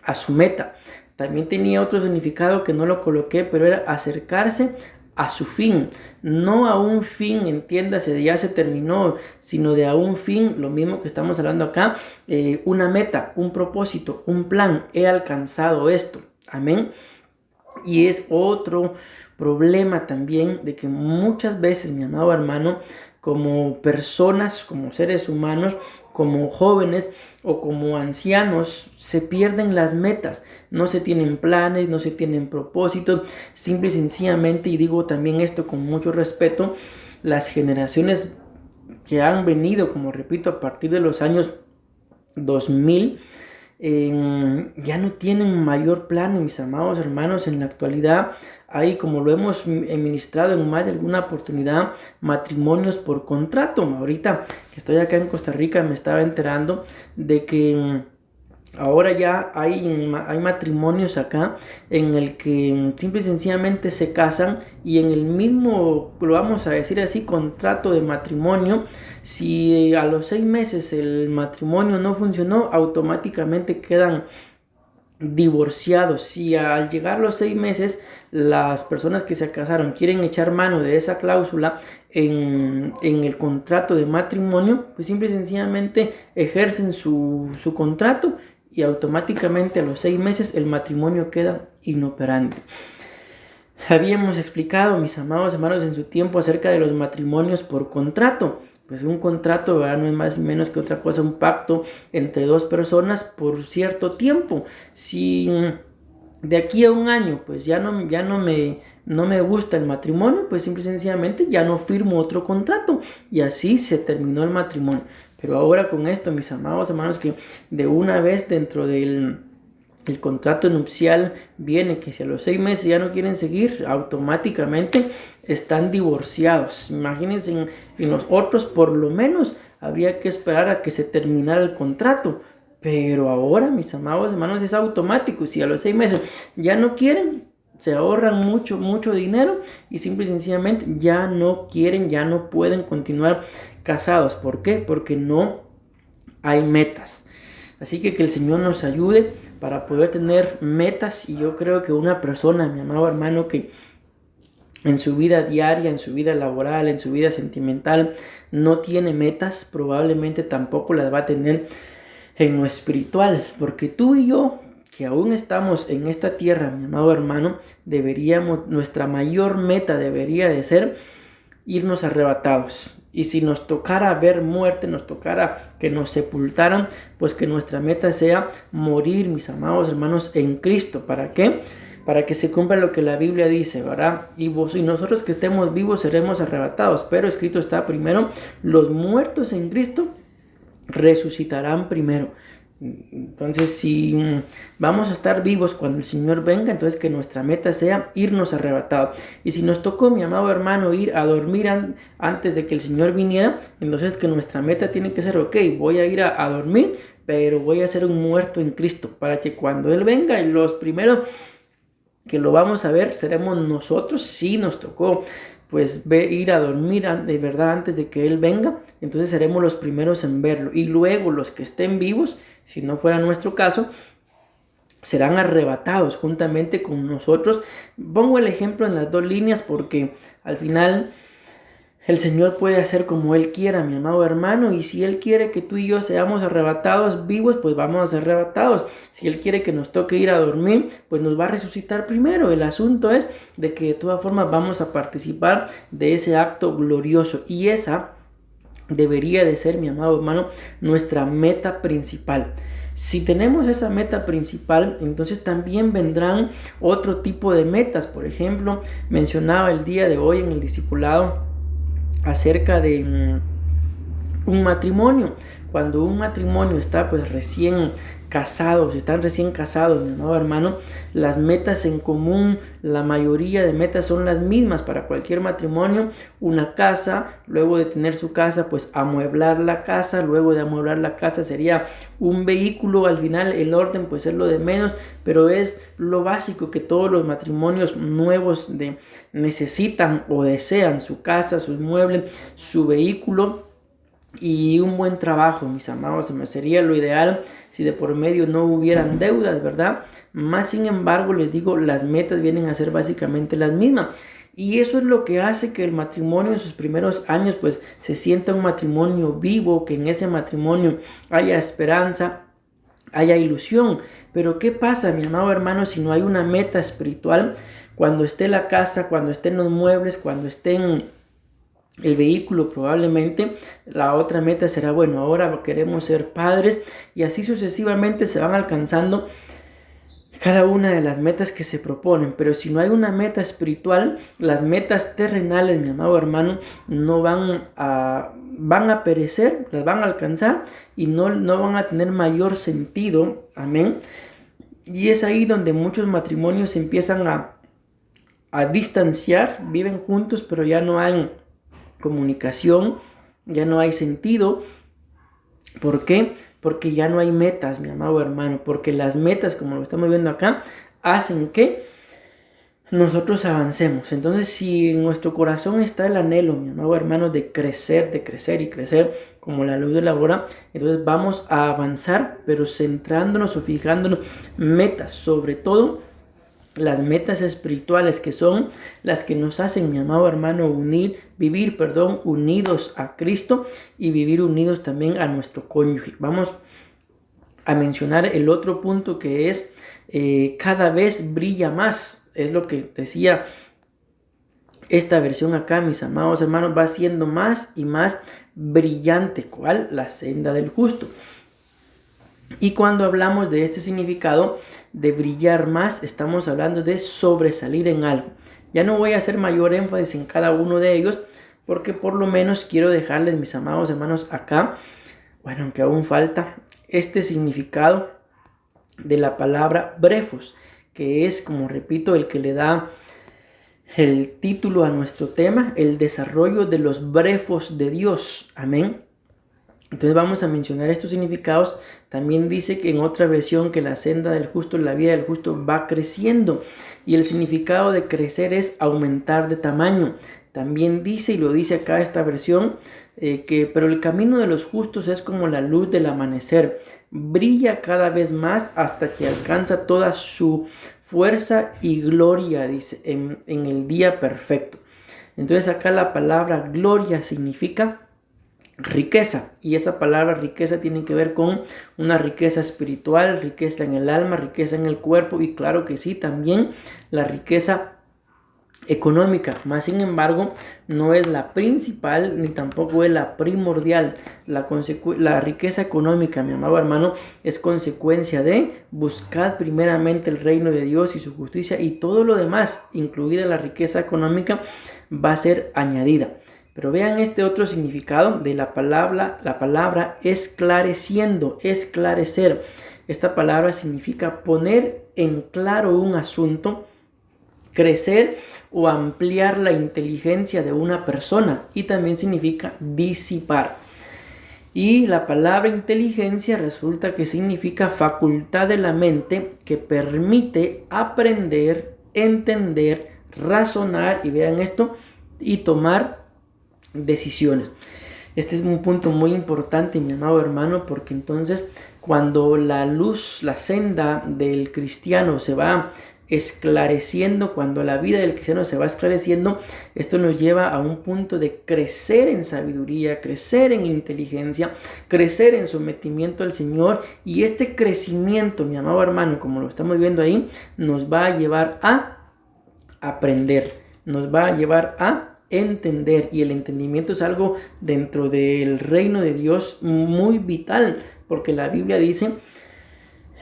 a su meta. También tenía otro significado que no lo coloqué, pero era acercarse a su fin, no a un fin, entiéndase, ya se terminó, sino de a un fin, lo mismo que estamos hablando acá, una meta, un propósito, un plan, he alcanzado esto, amén. Y es otro problema también de que muchas veces, mi amado hermano, como personas, como seres humanos, como jóvenes o como ancianos, se pierden las metas, no se tienen planes, no se tienen propósitos, simple y sencillamente, y digo también esto con mucho respeto, las generaciones que han venido, como repito, a partir de los años 2000, ya no tienen mayor plan, mis amados hermanos. En la actualidad hay, como lo hemos ministrado en más de alguna oportunidad, matrimonios por contrato. Ahorita que estoy acá en Costa Rica me estaba enterando de que ahora ya hay matrimonios acá en el que simple y sencillamente se casan y en el mismo, lo vamos a decir así, contrato de matrimonio, si a los 6 meses el matrimonio no funcionó, automáticamente quedan divorciados. Si al llegar los 6 meses las personas que se casaron quieren echar mano de esa cláusula en el contrato de matrimonio, pues simple y sencillamente ejercen su contrato y automáticamente a los 6 meses el matrimonio queda inoperante. Habíamos explicado, mis amados hermanos, en su tiempo acerca de los matrimonios por contrato. Pues un contrato, ¿verdad?, no es más ni menos que otra cosa, un pacto entre dos personas por cierto tiempo. Si de aquí a un año pues ya no me gusta el matrimonio, pues simple y sencillamente ya no firmo otro contrato y así se terminó el matrimonio. Pero ahora con esto, mis amados hermanos, que de una vez dentro del el contrato nupcial viene que si a los 6 meses ya no quieren seguir, automáticamente están divorciados. Imagínense, en los otros por lo menos habría que esperar a que se terminara el contrato. Pero ahora, mis amados hermanos, es automático. Si a los 6 meses ya no quieren, se ahorran mucho dinero y simple y sencillamente ya no quieren, ya no pueden continuar casados. ¿Por qué? Porque no hay metas. Así que el Señor nos ayude para poder tener metas. Y yo creo que una persona, mi amado hermano, que en su vida diaria, en su vida laboral, en su vida sentimental, no tiene metas, probablemente tampoco las va a tener en lo espiritual. Porque tú y yo, que aún estamos en esta tierra, mi amado hermano, nuestra mayor meta debería de ser irnos arrebatados. Y si nos tocara ver muerte, nos tocara que nos sepultaran, pues que nuestra meta sea morir, mis amados hermanos, en Cristo. ¿Para qué? Para que se cumpla lo que la Biblia dice, ¿verdad? Y nosotros que estemos vivos seremos arrebatados. Pero escrito está primero, los muertos en Cristo resucitarán primero. Entonces, si vamos a estar vivos cuando el Señor venga, entonces que nuestra meta sea irnos arrebatados. Y si nos tocó, mi amado hermano, ir a dormir antes de que el Señor viniera, entonces que nuestra meta tiene que ser, ok, voy a ir a dormir, pero voy a ser un muerto en Cristo, para que cuando Él venga, y los primeros que lo vamos a ver seremos nosotros. Si nos tocó pues ir a dormir de verdad antes de que Él venga, entonces seremos los primeros en verlo. Y luego los que estén vivos, si no fuera nuestro caso, serán arrebatados juntamente con nosotros. Pongo el ejemplo en las dos líneas porque al final El Señor puede hacer como Él quiera, mi amado hermano, y si Él quiere que tú y yo seamos arrebatados vivos, pues vamos a ser arrebatados. Si Él quiere que nos toque ir a dormir, pues nos va a resucitar primero. El asunto es de que de todas formas vamos a participar de ese acto glorioso, y esa debería de ser, mi amado hermano, nuestra meta principal. Si tenemos esa meta principal, entonces también vendrán otro tipo de metas. Por ejemplo, mencionaba el día de hoy en el discipulado acerca de un matrimonio. Cuando un matrimonio está pues recién casados, están recién casados, mi amado hermano, las metas en común, la mayoría de metas son las mismas para cualquier matrimonio: una casa, luego de tener su casa, pues amueblar la casa, luego de amueblar la casa sería un vehículo. Al final el orden pues es lo de menos, pero es lo básico que todos los matrimonios nuevos necesitan o desean: su casa, sus muebles, su vehículo y un buen trabajo, mis amados. Sería lo ideal si de por medio no hubieran deudas, ¿verdad? Más sin embargo, les digo, las metas vienen a ser básicamente las mismas. Y eso es lo que hace que el matrimonio en sus primeros años pues se sienta un matrimonio vivo, que en ese matrimonio haya esperanza, haya ilusión. Pero ¿qué pasa, mi amado hermano, si no hay una meta espiritual? Cuando esté la casa, cuando estén los muebles, cuando estén el vehículo, probablemente la otra meta será: bueno, ahora queremos ser padres, y así sucesivamente se van alcanzando cada una de las metas que se proponen. Pero si no hay una meta espiritual, las metas terrenales, mi amado hermano, no van a perecer, las van a alcanzar y no van a tener mayor sentido. Amén. Y es ahí donde muchos matrimonios se empiezan a distanciar, viven juntos, pero ya no hay comunicación, ya no hay sentido. ¿Por qué? Porque ya no hay metas, mi amado hermano, porque las metas, como lo estamos viendo acá, hacen que nosotros avancemos. Entonces, si en nuestro corazón está el anhelo, mi amado hermano, de crecer y crecer como la luz de la aurora, entonces vamos a avanzar, pero centrándonos o fijándonos metas, sobre todo las metas espirituales, que son las que nos hacen, mi amado hermano, vivir unidos a Cristo y vivir unidos también a nuestro cónyuge. Vamos a mencionar el otro punto, que es cada vez brilla más. Es lo que decía esta versión acá, mis amados hermanos: va siendo más y más brillante. ¿Cuál? La senda del justo. Y cuando hablamos de este significado de brillar más, estamos hablando de sobresalir en algo. Ya no voy a hacer mayor énfasis en cada uno de ellos, porque por lo menos quiero dejarles, mis amados hermanos, acá, bueno, aunque aún falta, este significado de la palabra brefos, que es, como repito, el que le da el título a nuestro tema: el desarrollo de los brefos de Dios. Amén. Entonces vamos a mencionar estos significados. También dice que en otra versión que la senda del justo, la vida del justo, va creciendo. Y el significado de crecer es aumentar de tamaño. También dice, y lo dice acá esta versión, pero el camino de los justos es como la luz del amanecer. Brilla cada vez más hasta que alcanza toda su fuerza y gloria, dice, en el día perfecto. Entonces acá la palabra gloria significa riqueza, y esa palabra riqueza tiene que ver con una riqueza espiritual, riqueza en el alma, riqueza en el cuerpo, y claro que sí, también la riqueza económica. Más sin embargo, no es la principal ni tampoco es la primordial. La riqueza económica, mi amado hermano, es consecuencia de buscar primeramente el reino de Dios y su justicia, y todo lo demás, incluida la riqueza económica, va a ser añadida. Pero vean este otro significado de la palabra esclareciendo, esclarecer. Esta palabra significa poner en claro un asunto, crecer o ampliar la inteligencia de una persona, y también significa disipar. Y la palabra inteligencia resulta que significa facultad de la mente que permite aprender, entender, razonar, y vean esto, y tomar decisiones. Este es un punto muy importante, mi amado hermano, porque entonces cuando la luz, la senda del cristiano se va esclareciendo. Cuando la vida del cristiano se va esclareciendo, esto nos lleva a un punto de crecer en sabiduría, crecer en inteligencia, crecer en sometimiento al Señor. Y este crecimiento, mi amado hermano, como lo estamos viendo ahí, nos va a llevar a aprender, nos va a llevar a entender, y el entendimiento es algo dentro del reino de Dios muy vital, porque la Biblia dice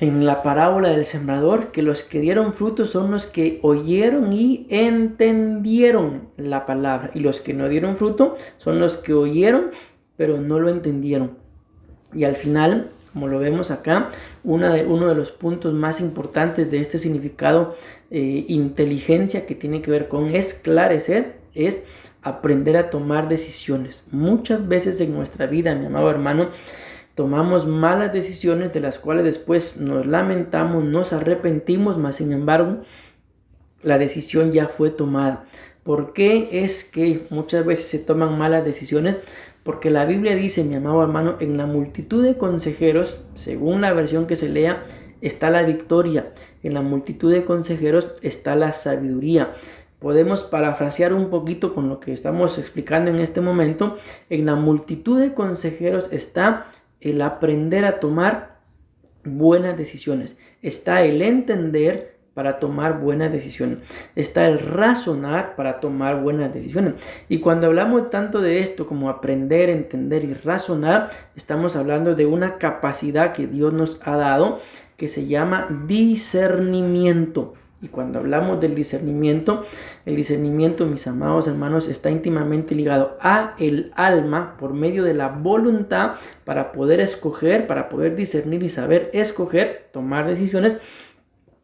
en la parábola del sembrador que los que dieron fruto son los que oyeron y entendieron la palabra, y los que no dieron fruto son los que oyeron pero no lo entendieron. Y al final, como lo vemos acá, uno de los puntos más importantes de este significado, inteligencia, que tiene que ver con esclarecer, es aprender a tomar decisiones. Muchas veces en nuestra vida, mi amado hermano, tomamos malas decisiones de las cuales después nos lamentamos, nos arrepentimos, mas sin embargo la decisión ya fue tomada. ¿Por qué es que muchas veces se toman malas decisiones? Porque la Biblia dice, mi amado hermano, en la multitud de consejeros, según la versión que se lea, está la victoria. En la multitud de consejeros está la sabiduría. Podemos parafrasear un poquito con lo que estamos explicando en este momento. En la multitud de consejeros está el aprender a tomar buenas decisiones. Está el entender para tomar buenas decisiones. Está el razonar para tomar buenas decisiones. Y cuando hablamos tanto de esto como aprender, entender y razonar, estamos hablando de una capacidad que Dios nos ha dado que se llama discernimiento. Y cuando hablamos del discernimiento, el discernimiento, mis amados hermanos, está íntimamente ligado a el alma por medio de la voluntad para poder escoger, para poder discernir y saber escoger, tomar decisiones,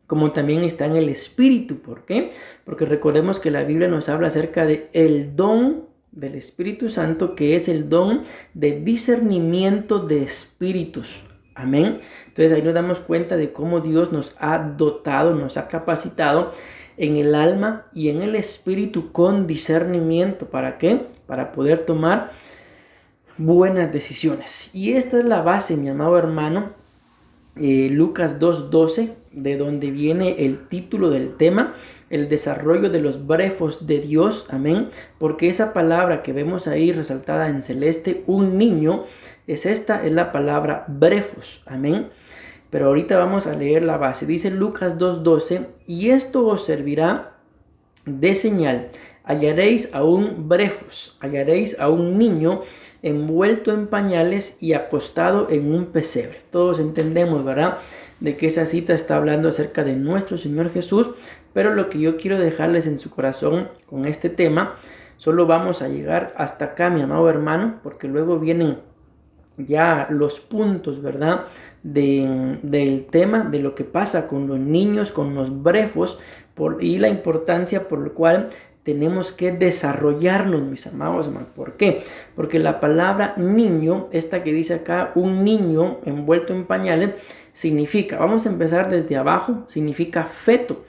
como también está en el espíritu. ¿Por qué? Porque recordemos que la Biblia nos habla acerca de el don del Espíritu Santo, que es el don de discernimiento de espíritus. Amén. Entonces ahí nos damos cuenta de cómo Dios nos ha dotado, nos ha capacitado en el alma y en el espíritu con discernimiento. ¿Para qué? Para poder tomar buenas decisiones. Y esta es la base, mi amado hermano. Lucas 2:12, de donde viene el título del tema, el desarrollo de los brefos de Dios. Amén. Porque esa palabra que vemos ahí resaltada en celeste, un niño, es la palabra brefos. Amén. Pero ahorita vamos a leer la base. Dice Lucas 2:12, y esto os servirá de señal. Hallaréis a un brefos, hallaréis a un niño envuelto en pañales y acostado en un pesebre. Todos entendemos, ¿verdad?, de que esa cita está hablando acerca de nuestro Señor Jesús. Pero lo que yo quiero dejarles en su corazón con este tema, solo vamos a llegar hasta acá, mi amado hermano, porque luego vienen ya los puntos, ¿verdad?, del tema, de lo que pasa con los niños, con los brefos, y la importancia por la cual tenemos que desarrollarnos, mis amados hermanos. ¿Por qué? Porque la palabra niño, esta que dice acá, un niño envuelto en pañales, significa, vamos a empezar desde abajo, significa feto,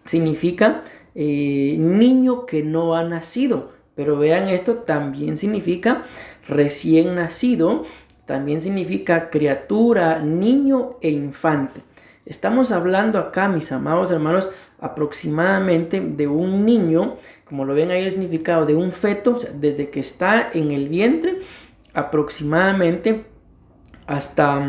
significa niño que no ha nacido. Pero vean, esto también significa recién nacido, también significa criatura, niño e infante. Estamos hablando acá, mis amados hermanos, aproximadamente de un niño, como lo ven ahí el significado, de un feto, o sea, desde que está en el vientre, aproximadamente hasta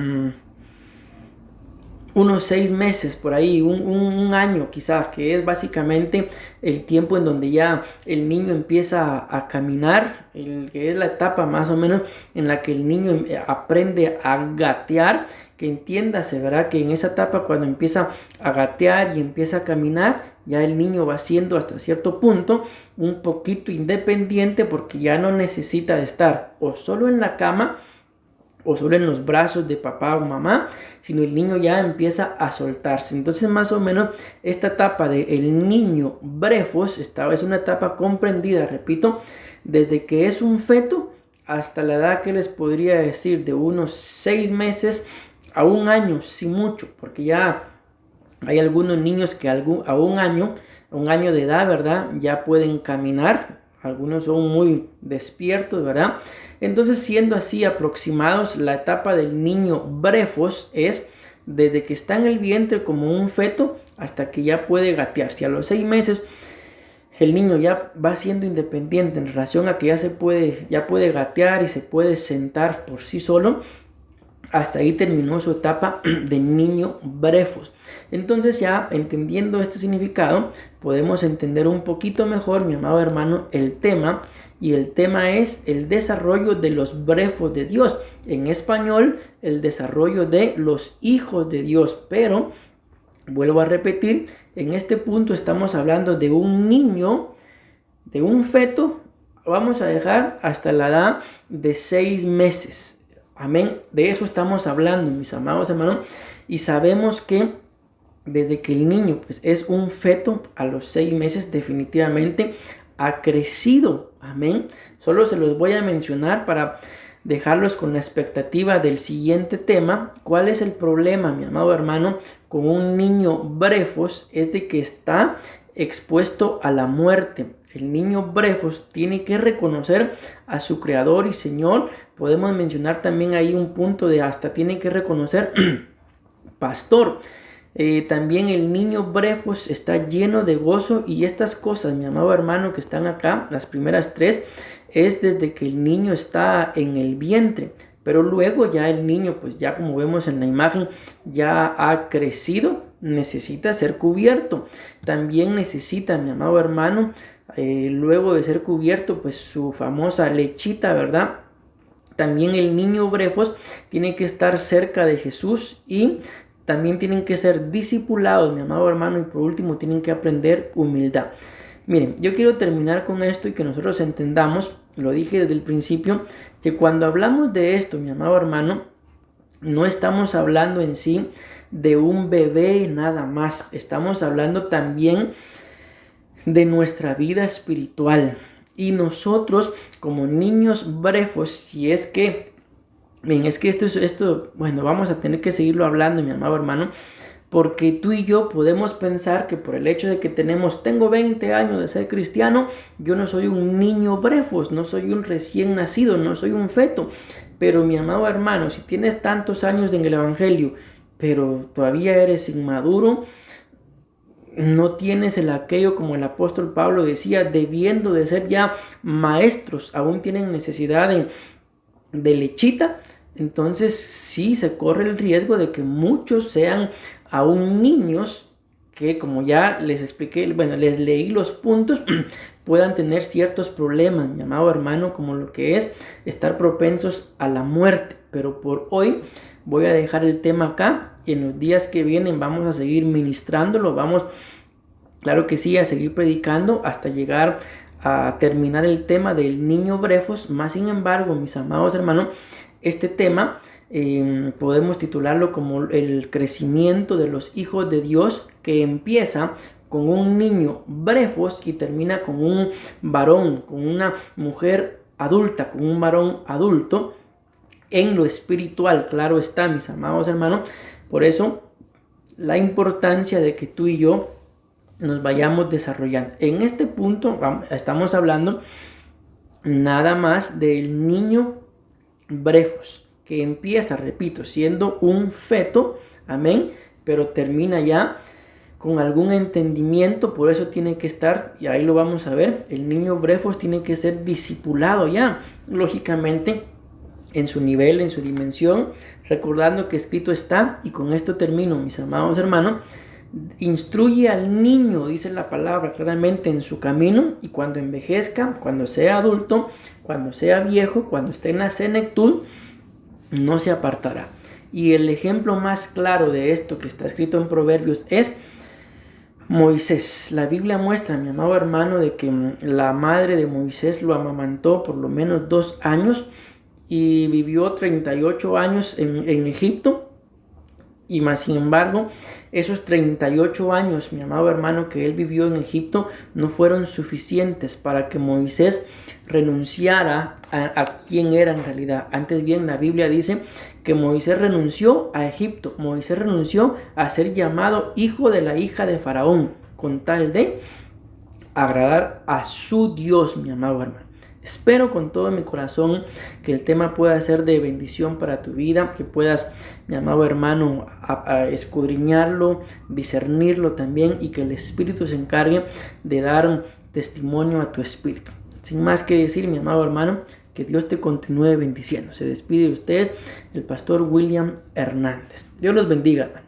unos 6 meses, por ahí, un año quizás, que es básicamente el tiempo en donde ya el niño empieza a caminar, que es la etapa más o menos en la que el niño aprende a gatear. Que entiéndase, ¿verdad?, que en esa etapa, cuando empieza a gatear y empieza a caminar, ya el niño va siendo hasta cierto punto un poquito independiente, porque ya no necesita de estar o solo en la cama o solo en los brazos de papá o mamá, sino el niño ya empieza a soltarse. Entonces, más o menos, esta etapa del niño brefos, es una etapa comprendida, repito, desde que es un feto hasta la edad que les podría decir de unos 6 meses a un año, si mucho, porque ya hay algunos niños que a un año de edad, ¿verdad?, ya pueden caminar. Algunos son muy despiertos, ¿verdad? Entonces, siendo así aproximados, la etapa del niño brefos es desde que está en el vientre como un feto hasta que ya puede gatear. Si a los 6 meses el niño ya va siendo independiente en relación a que ya puede gatear y se puede sentar por sí solo, hasta ahí terminó su etapa de niño brefos. Entonces, ya entendiendo este significado, podemos entender un poquito mejor, mi amado hermano, el tema. Y el tema es el desarrollo de los brefos de Dios. En español, el desarrollo de los hijos de Dios. Pero, vuelvo a repetir, en este punto estamos hablando de un niño, de un feto. Vamos a dejar hasta la edad de 6 meses. Amén. De eso estamos hablando, mis amados hermanos. Y sabemos que desde que el niño pues, es un feto, a los 6 meses definitivamente ha crecido. Amén. Solo se los voy a mencionar para dejarlos con la expectativa del siguiente tema. ¿Cuál es el problema, mi amado hermano, con un niño brefos? Es de que está expuesto a la muerte. El niño brefos tiene que reconocer a su creador y señor. Podemos mencionar también ahí un punto de hasta tiene que reconocer pastor. También el niño brefos está lleno de gozo, y estas cosas, mi amado hermano, que están acá, las primeras 3, es desde que el niño está en el vientre. Pero luego ya el niño, pues ya como vemos en la imagen, ya ha crecido, necesita ser cubierto. También necesita, mi amado hermano, luego de ser cubierto, pues su famosa lechita, ¿verdad? También el niño brefos tiene que estar cerca de Jesús, y también tienen que ser discipulados, mi amado hermano, y por último tienen que aprender humildad. Miren, yo quiero terminar con esto y que nosotros entendamos, lo dije desde el principio, que cuando hablamos de esto, mi amado hermano, no estamos hablando en sí de un bebé nada más. Estamos hablando también de nuestra vida espiritual. Y nosotros como niños brefos, si es que, bien, es que esto, bueno, vamos a tener que seguirlo hablando, mi amado hermano, porque tú y yo podemos pensar que por el hecho de que tengo 20 años de ser cristiano, yo no soy un niño brefos, no soy un recién nacido, no soy un feto. Pero mi amado hermano, si tienes tantos años en el evangelio, pero todavía eres inmaduro, no tienes el aquello, como el apóstol Pablo decía, debiendo de ser ya maestros, aún tienen necesidad de lechita. Entonces sí se corre el riesgo de que muchos sean aún niños que, como ya les expliqué, bueno, les leí los puntos, puedan tener ciertos problemas, mi amado hermano, como lo que es estar propensos a la muerte. Pero por hoy voy a dejar el tema acá, y en los días que vienen vamos a seguir ministrándolo, vamos, claro que sí, a seguir predicando hasta llegar a terminar el tema del niño brefos. Más sin embargo, mis amados hermanos, este tema podemos titularlo como el crecimiento de los hijos de Dios, que empieza con un niño brefos y termina con un varón, con una mujer adulta, con un varón adulto en lo espiritual. Claro está, mis amados hermanos. Por eso la importancia de que tú y yo nos vayamos desarrollando. En este punto estamos hablando nada más del niño brefos, que empieza, repito, siendo un feto, amén, pero termina ya con algún entendimiento. Por eso tiene que estar, y ahí lo vamos a ver, el niño brefos tiene que ser discipulado ya, lógicamente, en su nivel, en su dimensión, recordando que escrito está, y con esto termino, mis amados hermanos, instruye al niño, dice la palabra claramente, en su camino, y cuando envejezca, cuando sea adulto, cuando sea viejo, cuando esté en la senectud, no se apartará. Y el ejemplo más claro de esto que está escrito en Proverbios es Moisés. La Biblia muestra, mi amado hermano, de que la madre de Moisés lo amamantó por lo menos 2 años y vivió 38 años en Egipto. Y más sin embargo, esos 38 años, mi amado hermano, que él vivió en Egipto, no fueron suficientes para que Moisés renunciara a quien era en realidad. Antes bien, la Biblia dice que Moisés renunció a Egipto. Moisés renunció a ser llamado hijo de la hija de Faraón, con tal de agradar a su Dios, mi amado hermano. Espero con todo mi corazón que el tema pueda ser de bendición para tu vida, que puedas, mi amado hermano, a escudriñarlo, discernirlo también, y que el Espíritu se encargue de dar testimonio a tu espíritu. Sin más que decir, mi amado hermano, que Dios te continúe bendiciendo. Se despide de ustedes el pastor William Hernández. Dios los bendiga, hermano.